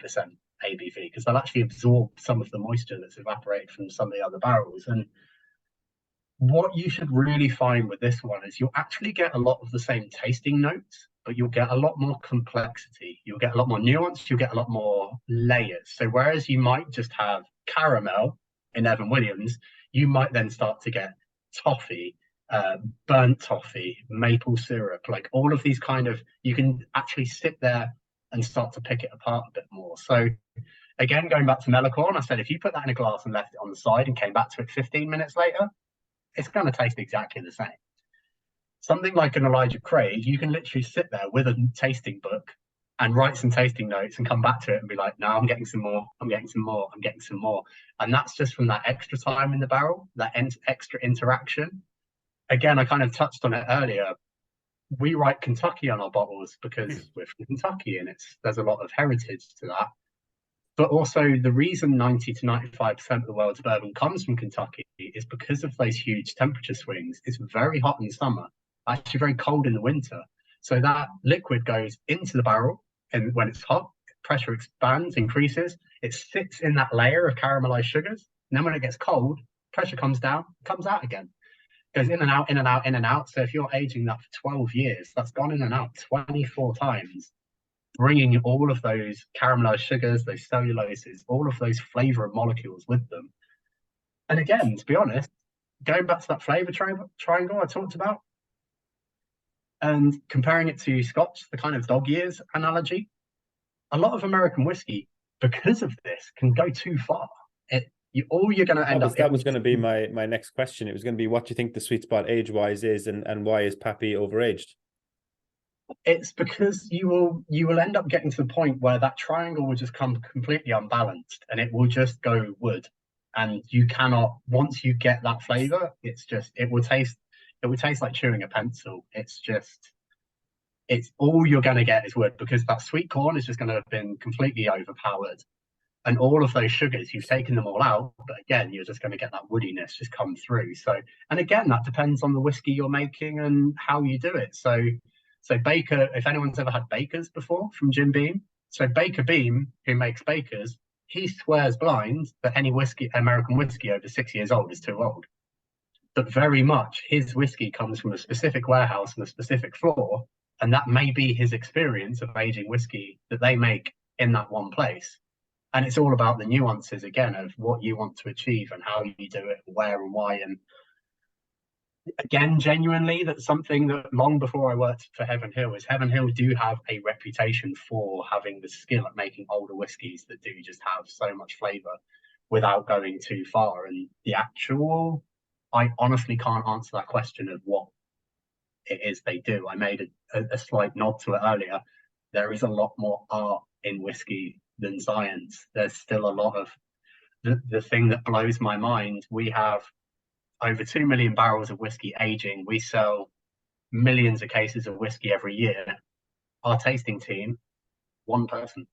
ABV because they'll actually absorb some of the moisture that's evaporated from some of the other barrels. And what you should really find with this one is you'll actually get a lot of the same tasting notes, but you'll get a lot more complexity. You'll get a lot more nuance. You'll get a lot more layers. So whereas you might just have caramel in Evan Williams, you might then start to get toffee, burnt toffee, maple syrup, like all of these kind of, you can actually sit there and start to pick it apart a bit more. So again, going back to Mellow Corn, I said, if you put that in a glass and left it on the side and came back to it 15 minutes later, it's going to taste exactly the same. Something like an Elijah Craig, you can literally sit there with a tasting book and write some tasting notes and come back to it and be like, no, I'm getting some more, I'm getting some more, I'm getting some more. And that's just from that extra time in the barrel, that extra interaction. Again, I kind of touched on it earlier. We write Kentucky on our bottles because we're from Kentucky and there's a lot of heritage to that. But also the reason 90 to 95% of the world's bourbon comes from Kentucky is because of those huge temperature swings. It's very hot in the summer, actually very cold in the winter. So that liquid goes into the barrel, and when it's hot, pressure expands, increases. It sits in that layer of caramelized sugars. And then when it gets cold, pressure comes down, comes out again. Goes in and out, in and out, in and out. So if you're aging that for 12 years, that's gone in and out 24 times, bringing all of those caramelized sugars, those celluloses, all of those flavor molecules with them. And again, to be honest, going back to that flavor triangle I talked about, and comparing it to Scotch, the kind of dog years analogy, a lot of American whiskey, because of this, can go too far. All you're going to end up... That was going to be my next question. It was going to be, what do you think the sweet spot age-wise is, and why is Pappy overaged? It's because you will end up getting to the point where that triangle will just come completely unbalanced, and it will just go wood. And you cannot, once you get that flavor, it will taste like chewing a pencil. It's all you're going to get is wood, because that sweet corn is just going to have been completely overpowered. And all of those sugars, you've taken them all out, but again, you're just going to get that woodiness just come through. So, and again, that depends on the whiskey you're making and how you do it. So Baker, if anyone's ever had Bakers before from Jim Beam, so Baker Beam, who makes Bakers, he swears blind that any American whiskey over 6 years old is too old. But very much his whiskey comes from a specific warehouse and a specific floor, and that may be his experience of aging whiskey that they make in that one place. And it's all about the nuances, again, of what you want to achieve and how you do it, where and why. And again, genuinely, that's something that long before I worked for Heaven Hill, is Heaven Hill do have a reputation for having the skill at making older whiskies that do just have so much flavour without going too far. And the actual, I honestly can't answer that question of what it is they do. I made a slight nod to it earlier. There is a lot more art in whiskey than science. There's still a lot of the thing that blows my mind. We have over 2 million barrels of whiskey aging. We sell millions of cases of whiskey every year. Our tasting team one person.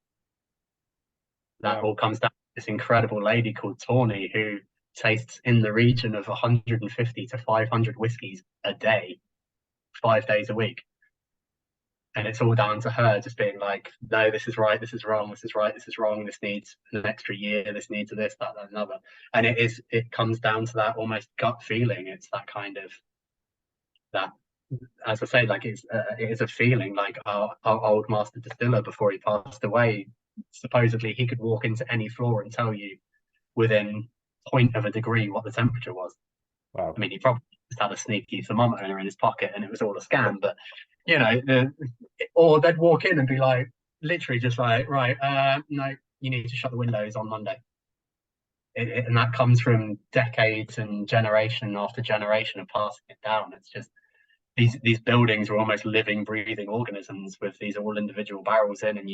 That Wow. all comes down to this incredible lady called Tawny, who tastes in the region of 150 to 500 whiskies a day, 5 days a week. And it's all down to her just being like, no, this is right, this is wrong, this is right, this is wrong, this needs an extra year, this needs this, that, another. And it comes down to that almost gut feeling. It's that kind of that, as I say, like it is a feeling. Like our old master distiller before he passed away, supposedly he could walk into any floor and tell you within point of a degree what the temperature was. Wow. I mean, he probably just had a sneaky thermometer in his pocket and it was all a scam, but or they'd walk in and be like, literally just like, right, no, you need to shut the windows on Monday. And that comes from decades and generation after generation of passing it down. It's just these buildings are almost living, breathing organisms with these all individual barrels in, and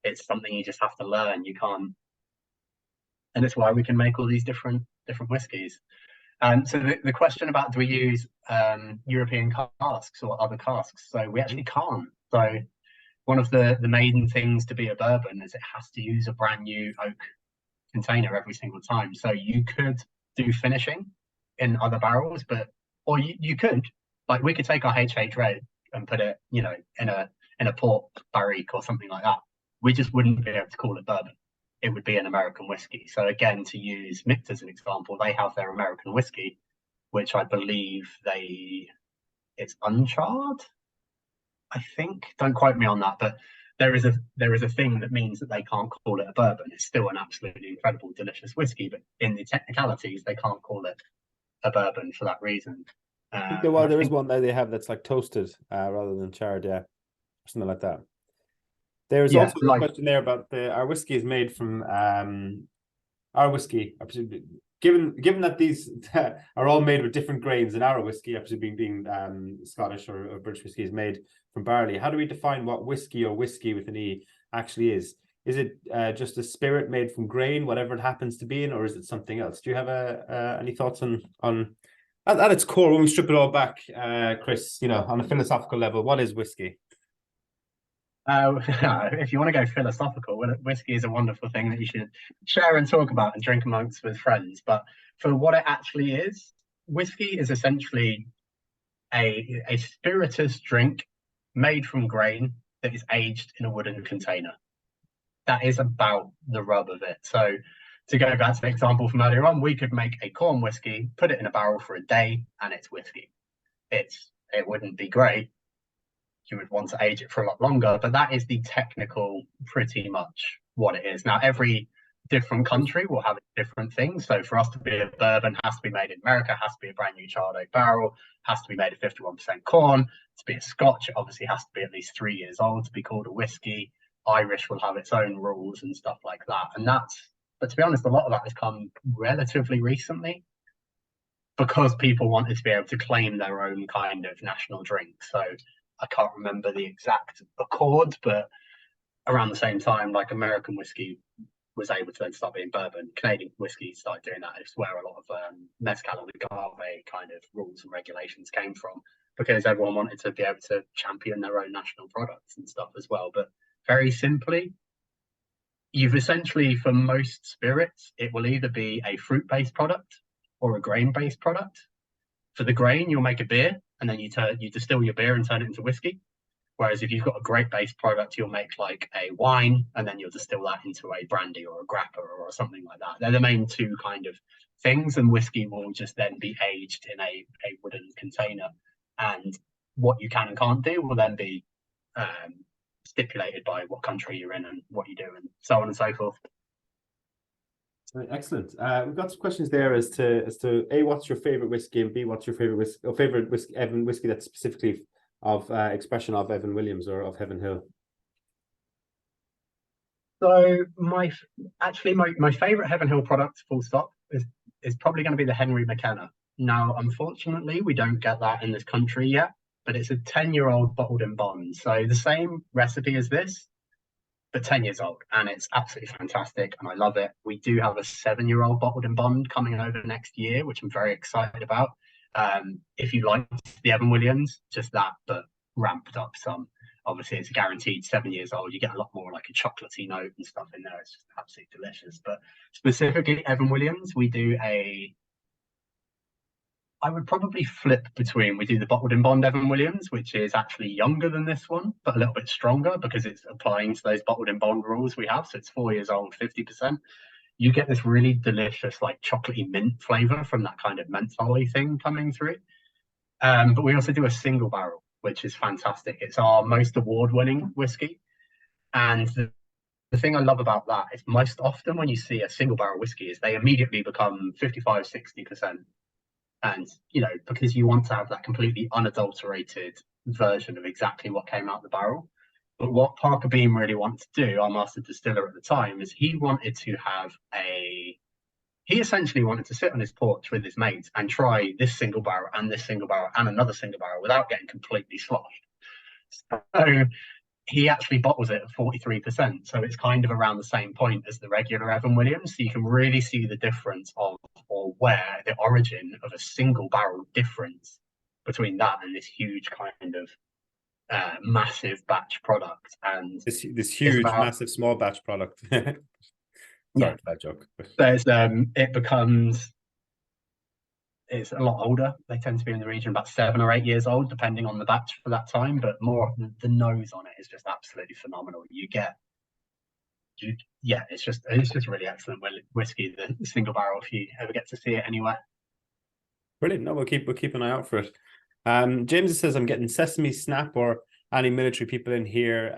it's something you just have to learn. You can't, and it's why we can make all these different whiskies. So the question about do we use European casks or other casks? So we actually can't. So one of the main things to be a bourbon is it has to use a brand new oak container every single time. So you could do finishing in other barrels, or you could, like, we could take our HH Red and put it, in a port barrique or something like that. We just wouldn't be able to call it bourbon. It would be an American whiskey. So again, to use Micht as an example, they have their American whiskey, which I believe it's uncharred, I think. Don't quote me on that, but there is a thing that means that they can't call it a bourbon. It's still an absolutely incredible, delicious whiskey, but in the technicalities, they can't call it a bourbon for that reason. I think there is one that they have that's like toasted rather than charred, yeah, or something like that. There's also a question there about our whiskey is made from our whiskey. Given that these are all made with different grains, and our whiskey, obviously being Scottish or British whiskey, is made from barley. How do we define what whiskey or whiskey with an E actually is? Is it just a spirit made from grain, whatever it happens to be in, or is it something else? Do you have any thoughts on at its core, when we strip it all back, Chris? On a philosophical level, what is whiskey? If you want to go philosophical, whiskey is a wonderful thing that you should share and talk about and drink amongst with friends. But for what it actually is, whiskey is essentially a spirituous drink made from grain that is aged in a wooden container. That is about the rub of it. So to go back to the example from earlier on, we could make a corn whiskey, put it in a barrel for a day, and it's whiskey. It wouldn't be great. You would want to age it for a lot longer, but that is the technical, pretty much what it is. Now, every different country will have different things. So for us to be a bourbon, has to be made in America, has to be a brand new charred oak barrel, has to be made of 51% corn. To be a Scotch, it obviously has to be at least 3 years old to be called a whiskey. Irish will have its own rules and stuff like that. But to be honest, a lot of that has come relatively recently because people wanted to be able to claim their own kind of national drink. So I can't remember the exact accord, but around the same time, like, American whiskey was able to then start being bourbon. Canadian whiskey started doing that. It's where a lot of mezcal and agave kind of rules and regulations came from, because everyone wanted to be able to champion their own national products and stuff as well. But very simply, you've essentially, for most spirits, it will either be a fruit-based product or a grain-based product. For the grain, you'll make a beer, and then you distill your beer and turn it into whiskey. Whereas if you've got a grape-based product, you'll make like a wine, and then you'll distill that into a brandy or a grappa or something like that. They're the main two kind of things, and whiskey will just then be aged in a wooden container. And what you can and can't do will then be stipulated by what country you're in and what you do, and so on and so forth. Excellent. We've got some questions there as to A, what's your favorite whiskey, and B, what's your favorite whiskey, Evan whiskey that's specifically of expression of Evan Williams or of Heaven Hill. So my favorite Heaven Hill product, full stop, is probably going to be the Henry McKenna. Now, unfortunately, we don't get that in this country yet, but it's a 10-year-old bottled in bond. So the same recipe as this, but 10 years old, and it's absolutely fantastic, and I love it. We do have a 7-year-old bottled in bond coming over next year, which I'm very excited about. If you like the Evan Williams, just that, but ramped up some. obviously it's a guaranteed 7 years old. You get a lot more like a chocolatey note and stuff in there. It's just absolutely delicious. But specifically Evan Williams, we do I would probably flip between, we do the bottled in bond Evan Williams, which is actually younger than this one, but a little bit stronger because it's applying to those bottled in bond rules we have. So it's 4 years old, 50%. You get this really delicious, like chocolatey mint flavor from that kind of mentholy thing coming through. But we also do a single barrel, which is fantastic. It's our most award-winning whiskey. And the thing I love about that is most often when you see a single barrel whiskey is they immediately become 55, 60%. And, you know, because you want to have that completely unadulterated version of exactly what came out the barrel. But what Parker Beam really wanted to do, our master distiller at the time, is he essentially wanted to sit on his porch with his mates and try this single barrel and this single barrel and another single barrel without getting completely sloshed. So he actually bottles it at 43%. So it's kind of around the same point as the regular Evan Williams. So you can really see the difference of, or where the origin of a single barrel difference between that and this huge kind of massive batch product. And this huge, massive, small batch product. Sorry, yeah, bad joke. There's it's a lot older. They tend to be in the region about 7 or 8 years old, depending on the batch for that time. But more the nose on it is just absolutely phenomenal. It's just really excellent whiskey. The single barrel, if you ever get to see it anywhere. Brilliant. No, we'll keep an eye out for it. James says, I'm getting sesame snap, or any military people in here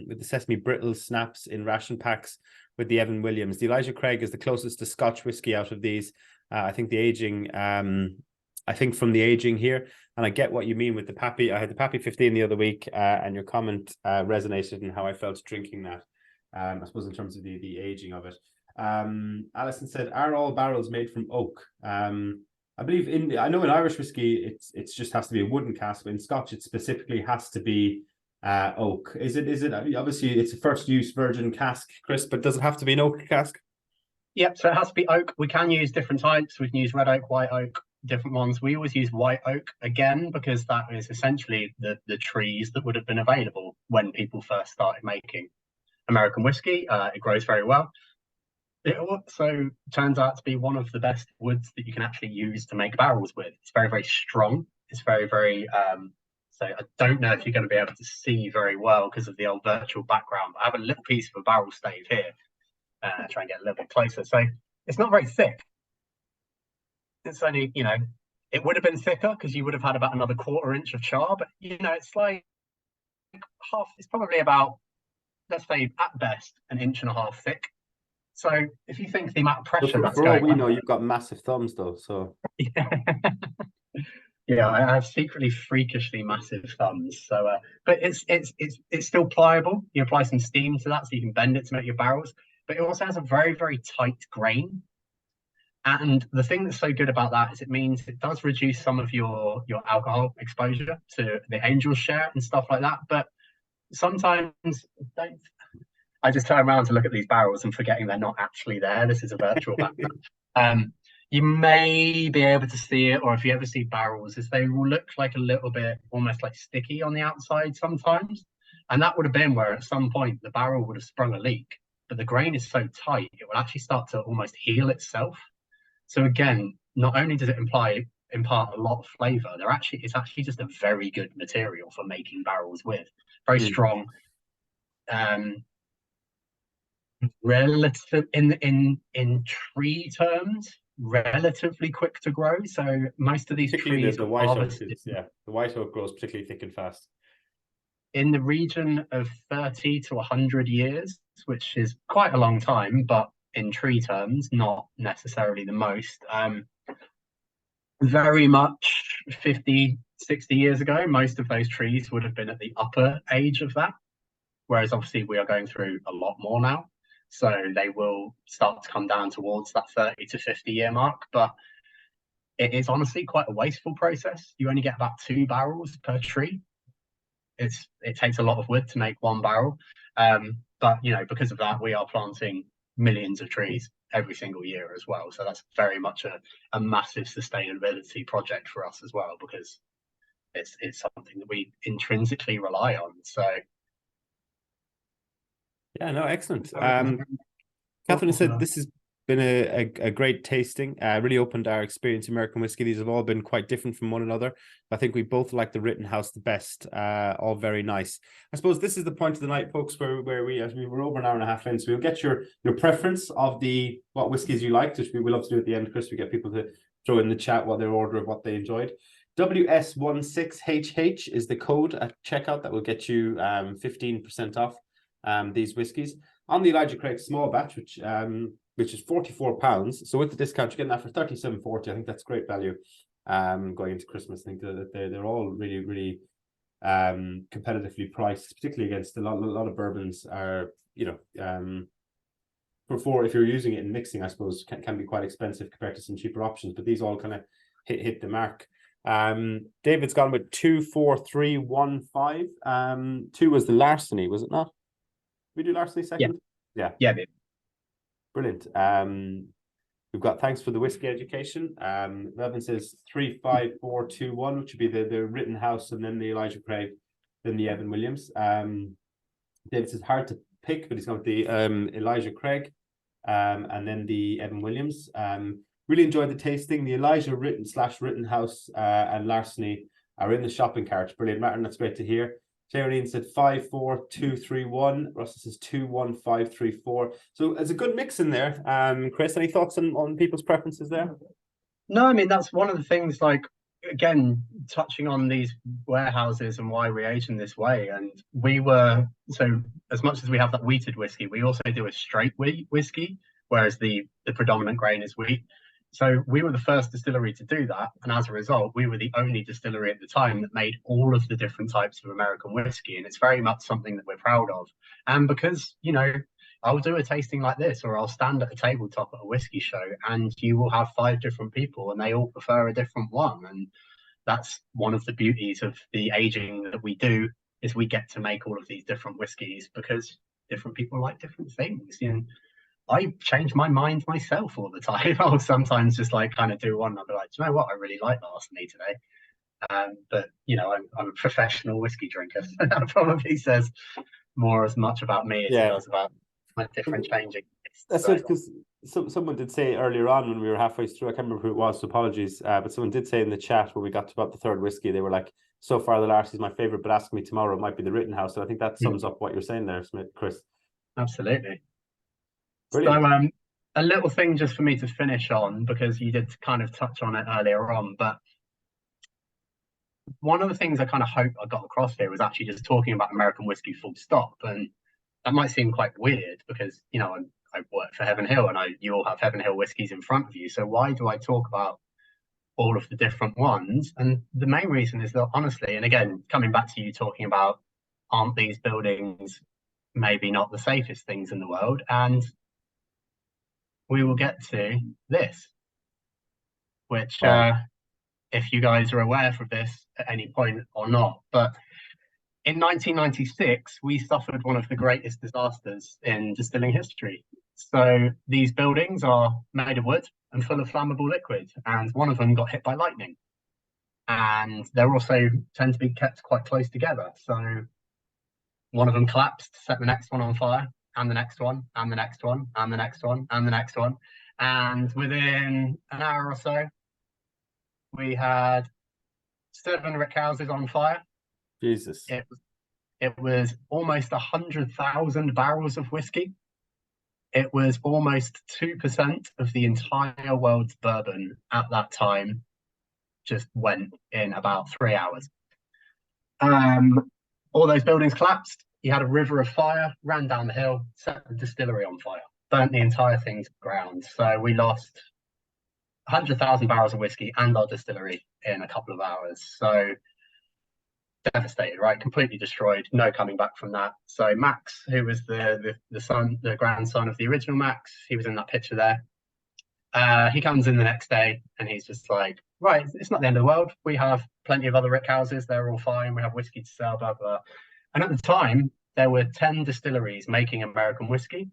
with the sesame brittle snaps in ration packs with the Evan Williams. The Elijah Craig is the closest to Scotch whiskey out of these. I think the aging, I think from the aging here, and I get what you mean with the Pappy. I had the Pappy 15 the other week, and your comment resonated in how I felt drinking that. I suppose in terms of the aging of it. Alison said, are all barrels made from oak? I believe I know in Irish whiskey it's just has to be a wooden cask, but in Scotch it specifically has to be oak. Is it obviously it's a first use virgin cask, Chris, but does it have to be an oak cask? Yep, so it has to be oak. We can use different types. We can use red oak, white oak, different ones. We always use white oak again because that is essentially the trees that would have been available when people first started making American whiskey. It grows very well. It also turns out to be one of the best woods that you can actually use to make barrels with. It's very, very strong. It's very, very so I don't know if you're going to be able to see very well because of the old virtual background, but I have a little piece of a barrel stave here. Try and get a little bit closer. So it's not very thick. It's only, it would have been thicker because you would have had about another 1/4 inch of char, but it's like half, it's probably about, let's say at best, 1.5 inches thick. So if you think the amount of pressure that's for all going we on, know, you've got massive thumbs though, so yeah, I have secretly freakishly massive thumbs. So but it's still pliable. You apply some steam to that so you can bend it to make your barrels, but it also has a very, very tight grain. And the thing that's so good about that is it means it does reduce some of your alcohol exposure to the angel share and stuff like that. But sometimes I just turn around to look at these barrels and forgetting they're not actually there. This is a virtual background. You may be able to see it, or if you ever see barrels, is they will look like a little bit almost like sticky on the outside sometimes. And that would have been where at some point the barrel would have sprung a leak, but the grain is so tight, it will actually start to almost heal itself. So again, not only does it impart a lot of flavor, it's actually just a very good material for making barrels with. Very strong. Relative in tree terms, relatively quick to grow. So most of these trees the white oak the white oak grows particularly thick and fast. In the region of 30 to 100 years, which is quite a long time, but in tree terms, not necessarily the most. Very much 50, 60 years ago, most of those trees would have been at the upper age of that. Whereas obviously we are going through a lot more now. So they will start to come down towards that 30 to 50 year mark. But it is honestly quite a wasteful process. You only get about 2 barrels per tree. It takes a lot of wood to make 1 barrel. But, because of that, we are planting millions of trees every single year as well. So that's very much a massive sustainability project for us as well, because it's something that we intrinsically rely on. So Yeah, no, excellent. Catherine said this has been a great tasting. Really opened our experience in American whiskey. These have all been quite different from one another. I think we both like the Rittenhouse the best. All very nice. I suppose this is the point of the night, folks, where we, as we were over an hour and a half in, so we'll get your preference of what whiskies you liked, which we love to do at the end, Chris. We get people to throw in the chat what their order of what they enjoyed. WS16HH is the code at checkout that will get you 15% off these whiskies. On the Elijah Craig small batch, which is £44. So with the discount, you're getting that for $37.40. I think that's great value going into Christmas. I think that they're all really, really competitively priced, particularly against a lot of bourbons are, for if you're using it in mixing, I suppose, can be quite expensive compared to some cheaper options. But these all kind of hit the mark. David's gone with 24315. 2 was the Larceny, was it not? We do Larceny second? Yeah. Babe. Brilliant. We've got thanks for the whiskey education. Melvin says 35421, which would be the Rittenhouse, and then the Elijah Craig, then the Evan Williams. David says hard to pick, but he's gone with the Elijah Craig, and then the Evan Williams. Really enjoyed the tasting. The Elijah Rittenhouse and Larceny are in the shopping cart. Brilliant, Martin. That's great to hear. Geraldine said 54231. Russell says 21534. So there's a good mix in there. Chris, any thoughts on people's preferences there? No, I mean, that's one of the things, like, again, touching on these warehouses and why we age in this way. And so as much as we have that wheated whiskey, we also do a straight wheat whiskey, whereas the predominant grain is wheat. So we were the first distillery to do that. And as a result, we were the only distillery at the time that made all of the different types of American whiskey. And it's very much something that we're proud of. And because, I'll do a tasting like this, or I'll stand at a tabletop at a whiskey show, and you will have 5 different people and they all prefer a different one. And that's one of the beauties of the aging that we do, is we get to make all of these different whiskies because different people like different things. I change my mind myself all the time. I'll sometimes just kind of do one and I'll be like, do you know what? I really like Larceny today. But I'm a professional whiskey drinker. So that probably says more as much about me as it does about my different changing. That's it, because someone did say earlier on when we were halfway through, I can't remember who it was, so apologies, but someone did say in the chat when we got to about the third whiskey, they were like, so far the Larceny is my favorite, but ask me tomorrow, it might be the Rittenhouse. So I think that sums up what you're saying there, Chris. Absolutely. Brilliant. So a little thing just for me to finish on, because you did kind of touch on it earlier on, but one of the things I kind of hope I got across here was actually just talking about American whiskey full stop. And that might seem quite weird because, I work for Heaven Hill and you all have Heaven Hill whiskies in front of you. So why do I talk about all of the different ones? And the main reason is that, honestly, and again, coming back to you talking about, aren't these buildings maybe not the safest things in the world? And we will get to this, which if you guys are aware of this at any point or not, but in 1996, we suffered one of the greatest disasters in distilling history. So these buildings are made of wood and full of flammable liquid, and one of them got hit by lightning. And they're also tend to be kept quite close together. So one of them collapsed, set the next one on fire, and the next one, and the next one, and the next one, and the next one. And within an hour or so, we had 7 rick houses on fire. Jesus. It was almost 100,000 barrels of whiskey. It was almost 2% of the entire world's bourbon at that time just went in about 3 hours. All those buildings collapsed. You had a river of fire, ran down the hill, set the distillery on fire, burnt the entire thing to ground. So we lost 100,000 barrels of whiskey and our distillery in a couple of hours. So devastated, right? Completely destroyed. No coming back from that. So Max, who was the grandson of the original Max, he was in that picture there. He comes in the next day and he's just like, right, it's not the end of the world. We have plenty of other rick houses. They're all fine. We have whiskey to sell, blah, blah. And at the time, there were 10 distilleries making American whiskey.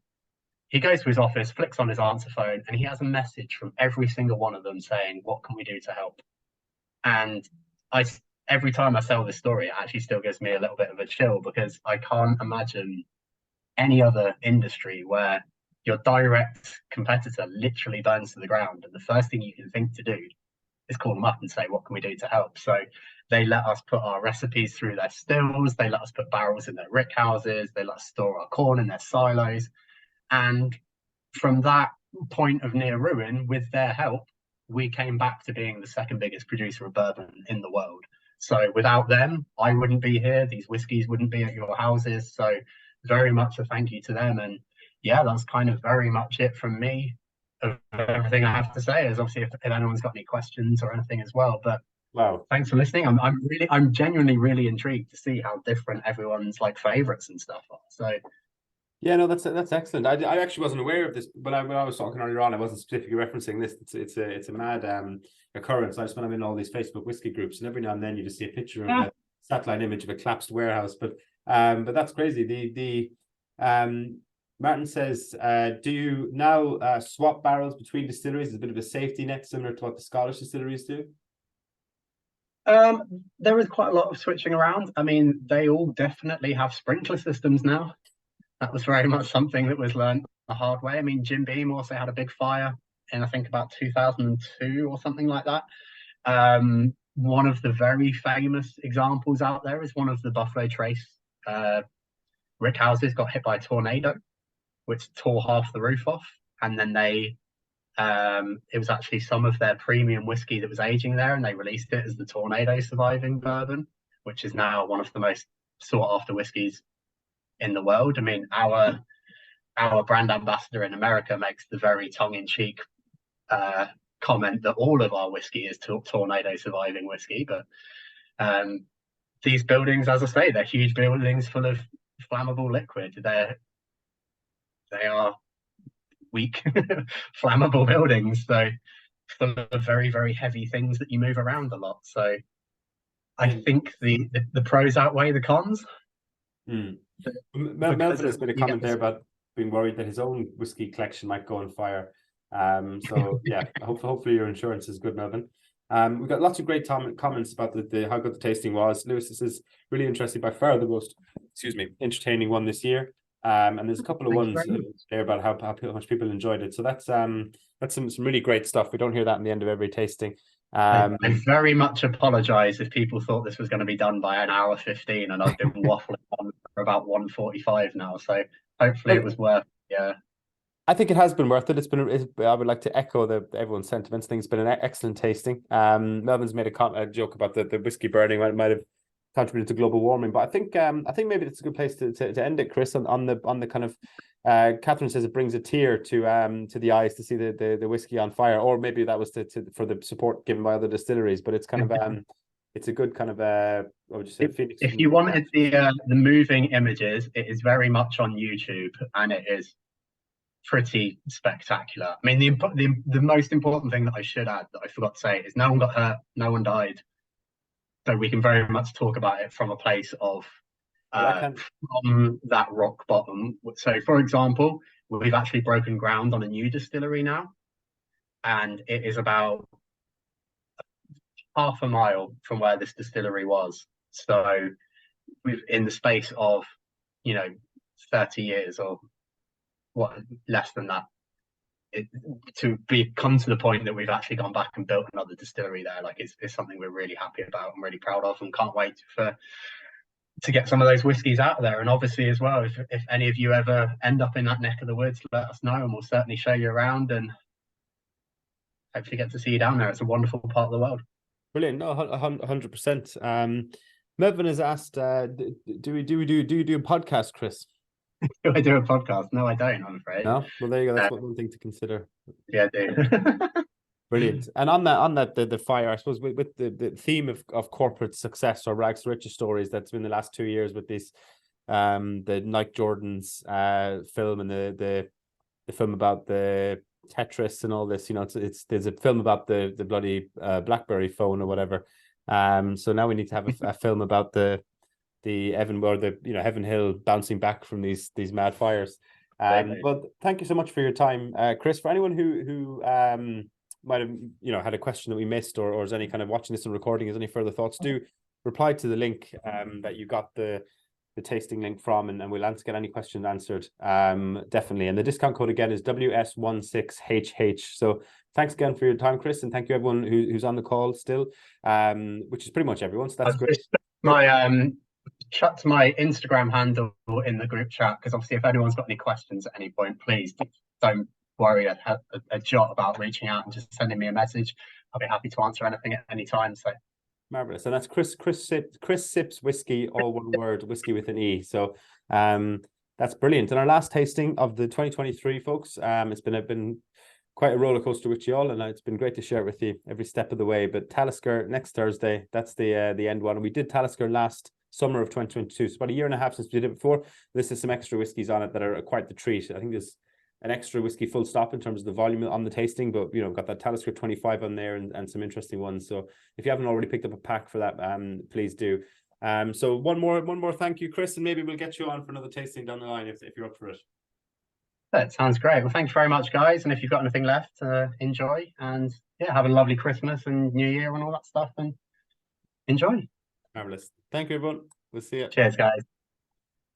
He goes to his office, flicks on his answer phone, and he has a message from every single one of them saying, what can we do to help? And every time I tell this story, it actually still gives me a little bit of a chill, because I can't imagine any other industry where your direct competitor literally burns to the ground, and the first thing you can think to do is call them up and say, what can we do to help? So they let us put our recipes through their stills, they let us put barrels in their rick houses, they let us store our corn in their silos. And from that point of near ruin, with their help, we came back to being the second biggest producer of bourbon in the world. So without them, I wouldn't be here. These whiskies wouldn't be at your houses. So very much a thank you to them. And yeah, that's kind of very much it from me. Of everything I have to say is, obviously, if anyone's got any questions or anything as well. But Wow. thanks for listening. I'm genuinely really intrigued to see how different everyone's like favorites and stuff are. So Yeah, no, that's excellent. I actually wasn't aware of this, but when I was talking earlier on, I wasn't specifically referencing this. It's a mad occurrence. I just when I'm in all these Facebook whiskey groups, and every now and then you just see a picture of a satellite image of a collapsed warehouse. But that's crazy. The Martin says, do you now swap barrels between distilleries as a bit of a safety net, similar to what the Scottish distilleries do? there is quite a lot of switching around. I mean, they all definitely have sprinkler systems now. That was very much something that was learned the hard way. I mean, Jim Beam also had a big fire in, I think, about 2002 or something like that. One of the very famous examples out there is one of the Buffalo Trace rick houses got hit by a tornado, which tore half the roof off. And then it was actually some of their premium whiskey that was aging there, and they released it as the tornado surviving bourbon, which is now one of the most sought after whiskeys in the world. I mean, our brand ambassador in America makes the very tongue-in-cheek comment that all of our whiskey is tornado surviving whiskey. But these buildings, as I say, they're huge buildings full of flammable liquid. They are weak, flammable buildings, so full of very, very heavy things that you move around a lot. So I think the pros outweigh the cons. Melvin has made a comment there about being worried that his own whiskey collection might go on fire. So yeah, hopefully your insurance is good, Melvin. We've got lots of great comments about the how good the tasting was. Lewis, this is really interesting, by far the most, entertaining one this year. And there's a couple of ones there about how much people enjoyed it. So that's some really great stuff. We don't hear that in the end of every tasting. I very much apologize if people thought this was going to be done by an hour 15, and I've been waffling on for about 1:45 now. So hopefully it was worth. Yeah, I think it has been worth it. I would like to echo everyone's sentiments. I think it's been an excellent tasting. Melvin's made a joke about the whiskey burning might have contributed to global warming, but I think maybe it's a good place to end it, Chris, on the kind of. Catherine says it brings a tear to the eyes to see the whiskey on fire, or maybe that was for the support given by other distilleries. But it's kind of it's a good kind of what would you say? If you wanted the moving images, it is very much on YouTube, and it is pretty spectacular. I mean, the most important thing that I should add that I forgot to say is no one got hurt, no one died, so we can very much talk about it from a place of. From that rock bottom. So, for example, we've actually broken ground on a new distillery now, and it is about half a mile from where this distillery was. So, we've in the space of 30 years or what, less than that, come to the point that we've actually gone back and built another distillery there. Like, it's something we're really happy about and really proud of, and can't wait to get some of those whiskies out of there. And obviously as well, if any of you ever end up in that neck of the woods, let us know, and we'll certainly show you around and hopefully get to see you down there. It's a wonderful part of the world. Brilliant. No, 100%. Melvin has asked, do you do a podcast, Chris? Do I do a podcast? No, I don't, I'm afraid. No? Well, there you go. That's one thing to consider. Yeah, I do. Brilliant. And on that the fire, I suppose with the theme of corporate success or rags to riches stories that's been the last 2 years with this the Nike Jordan's film, and the film about the Tetris and all this, there's a film about the bloody BlackBerry phone or whatever. So now we need to have a film about the Heaven Hill bouncing back from these mad fires. But thank you so much for your time, Chris. For anyone who might have had a question that we missed, or is any kind of watching this and recording, has any further thoughts, do reply to the link that you got the tasting link from, and we'll get any questions answered. Definitely. And the discount code again is WS16HH. So thanks again for your time, Chris, and thank you everyone who's on the call still, which is pretty much everyone. So that's great. Chucked my Instagram handle in the group chat, because obviously if anyone's got any questions at any point, please don't worry a jot about reaching out and just sending me a message. I'll be happy to answer anything at any time. So marvelous. And that's Chris Sips Whiskey, all one word, whiskey with an E. So that's brilliant. And our last tasting of the 2023, folks, it's been quite a roller coaster with you all, and it's been great to share it with you every step of the way. But Talisker next Thursday, that's the end one. We did Talisker last summer of 2022, so about a year and a half since we did it before. This is some extra whiskies on it that are quite the treat. I think there's an extra whiskey full stop in terms of the volume on the tasting, but we've got that Talisker 25 on there and some interesting ones. So if you haven't already picked up a pack for that, please do. So one more thank you, Chris, and maybe we'll get you on for another tasting down the line if you're up for it. That sounds great. Well, thanks very much, guys. And if you've got anything left, enjoy, and have a lovely Christmas and New Year and all that stuff, and enjoy. Marvelous. Thank you, everyone. We'll see you. Cheers, guys.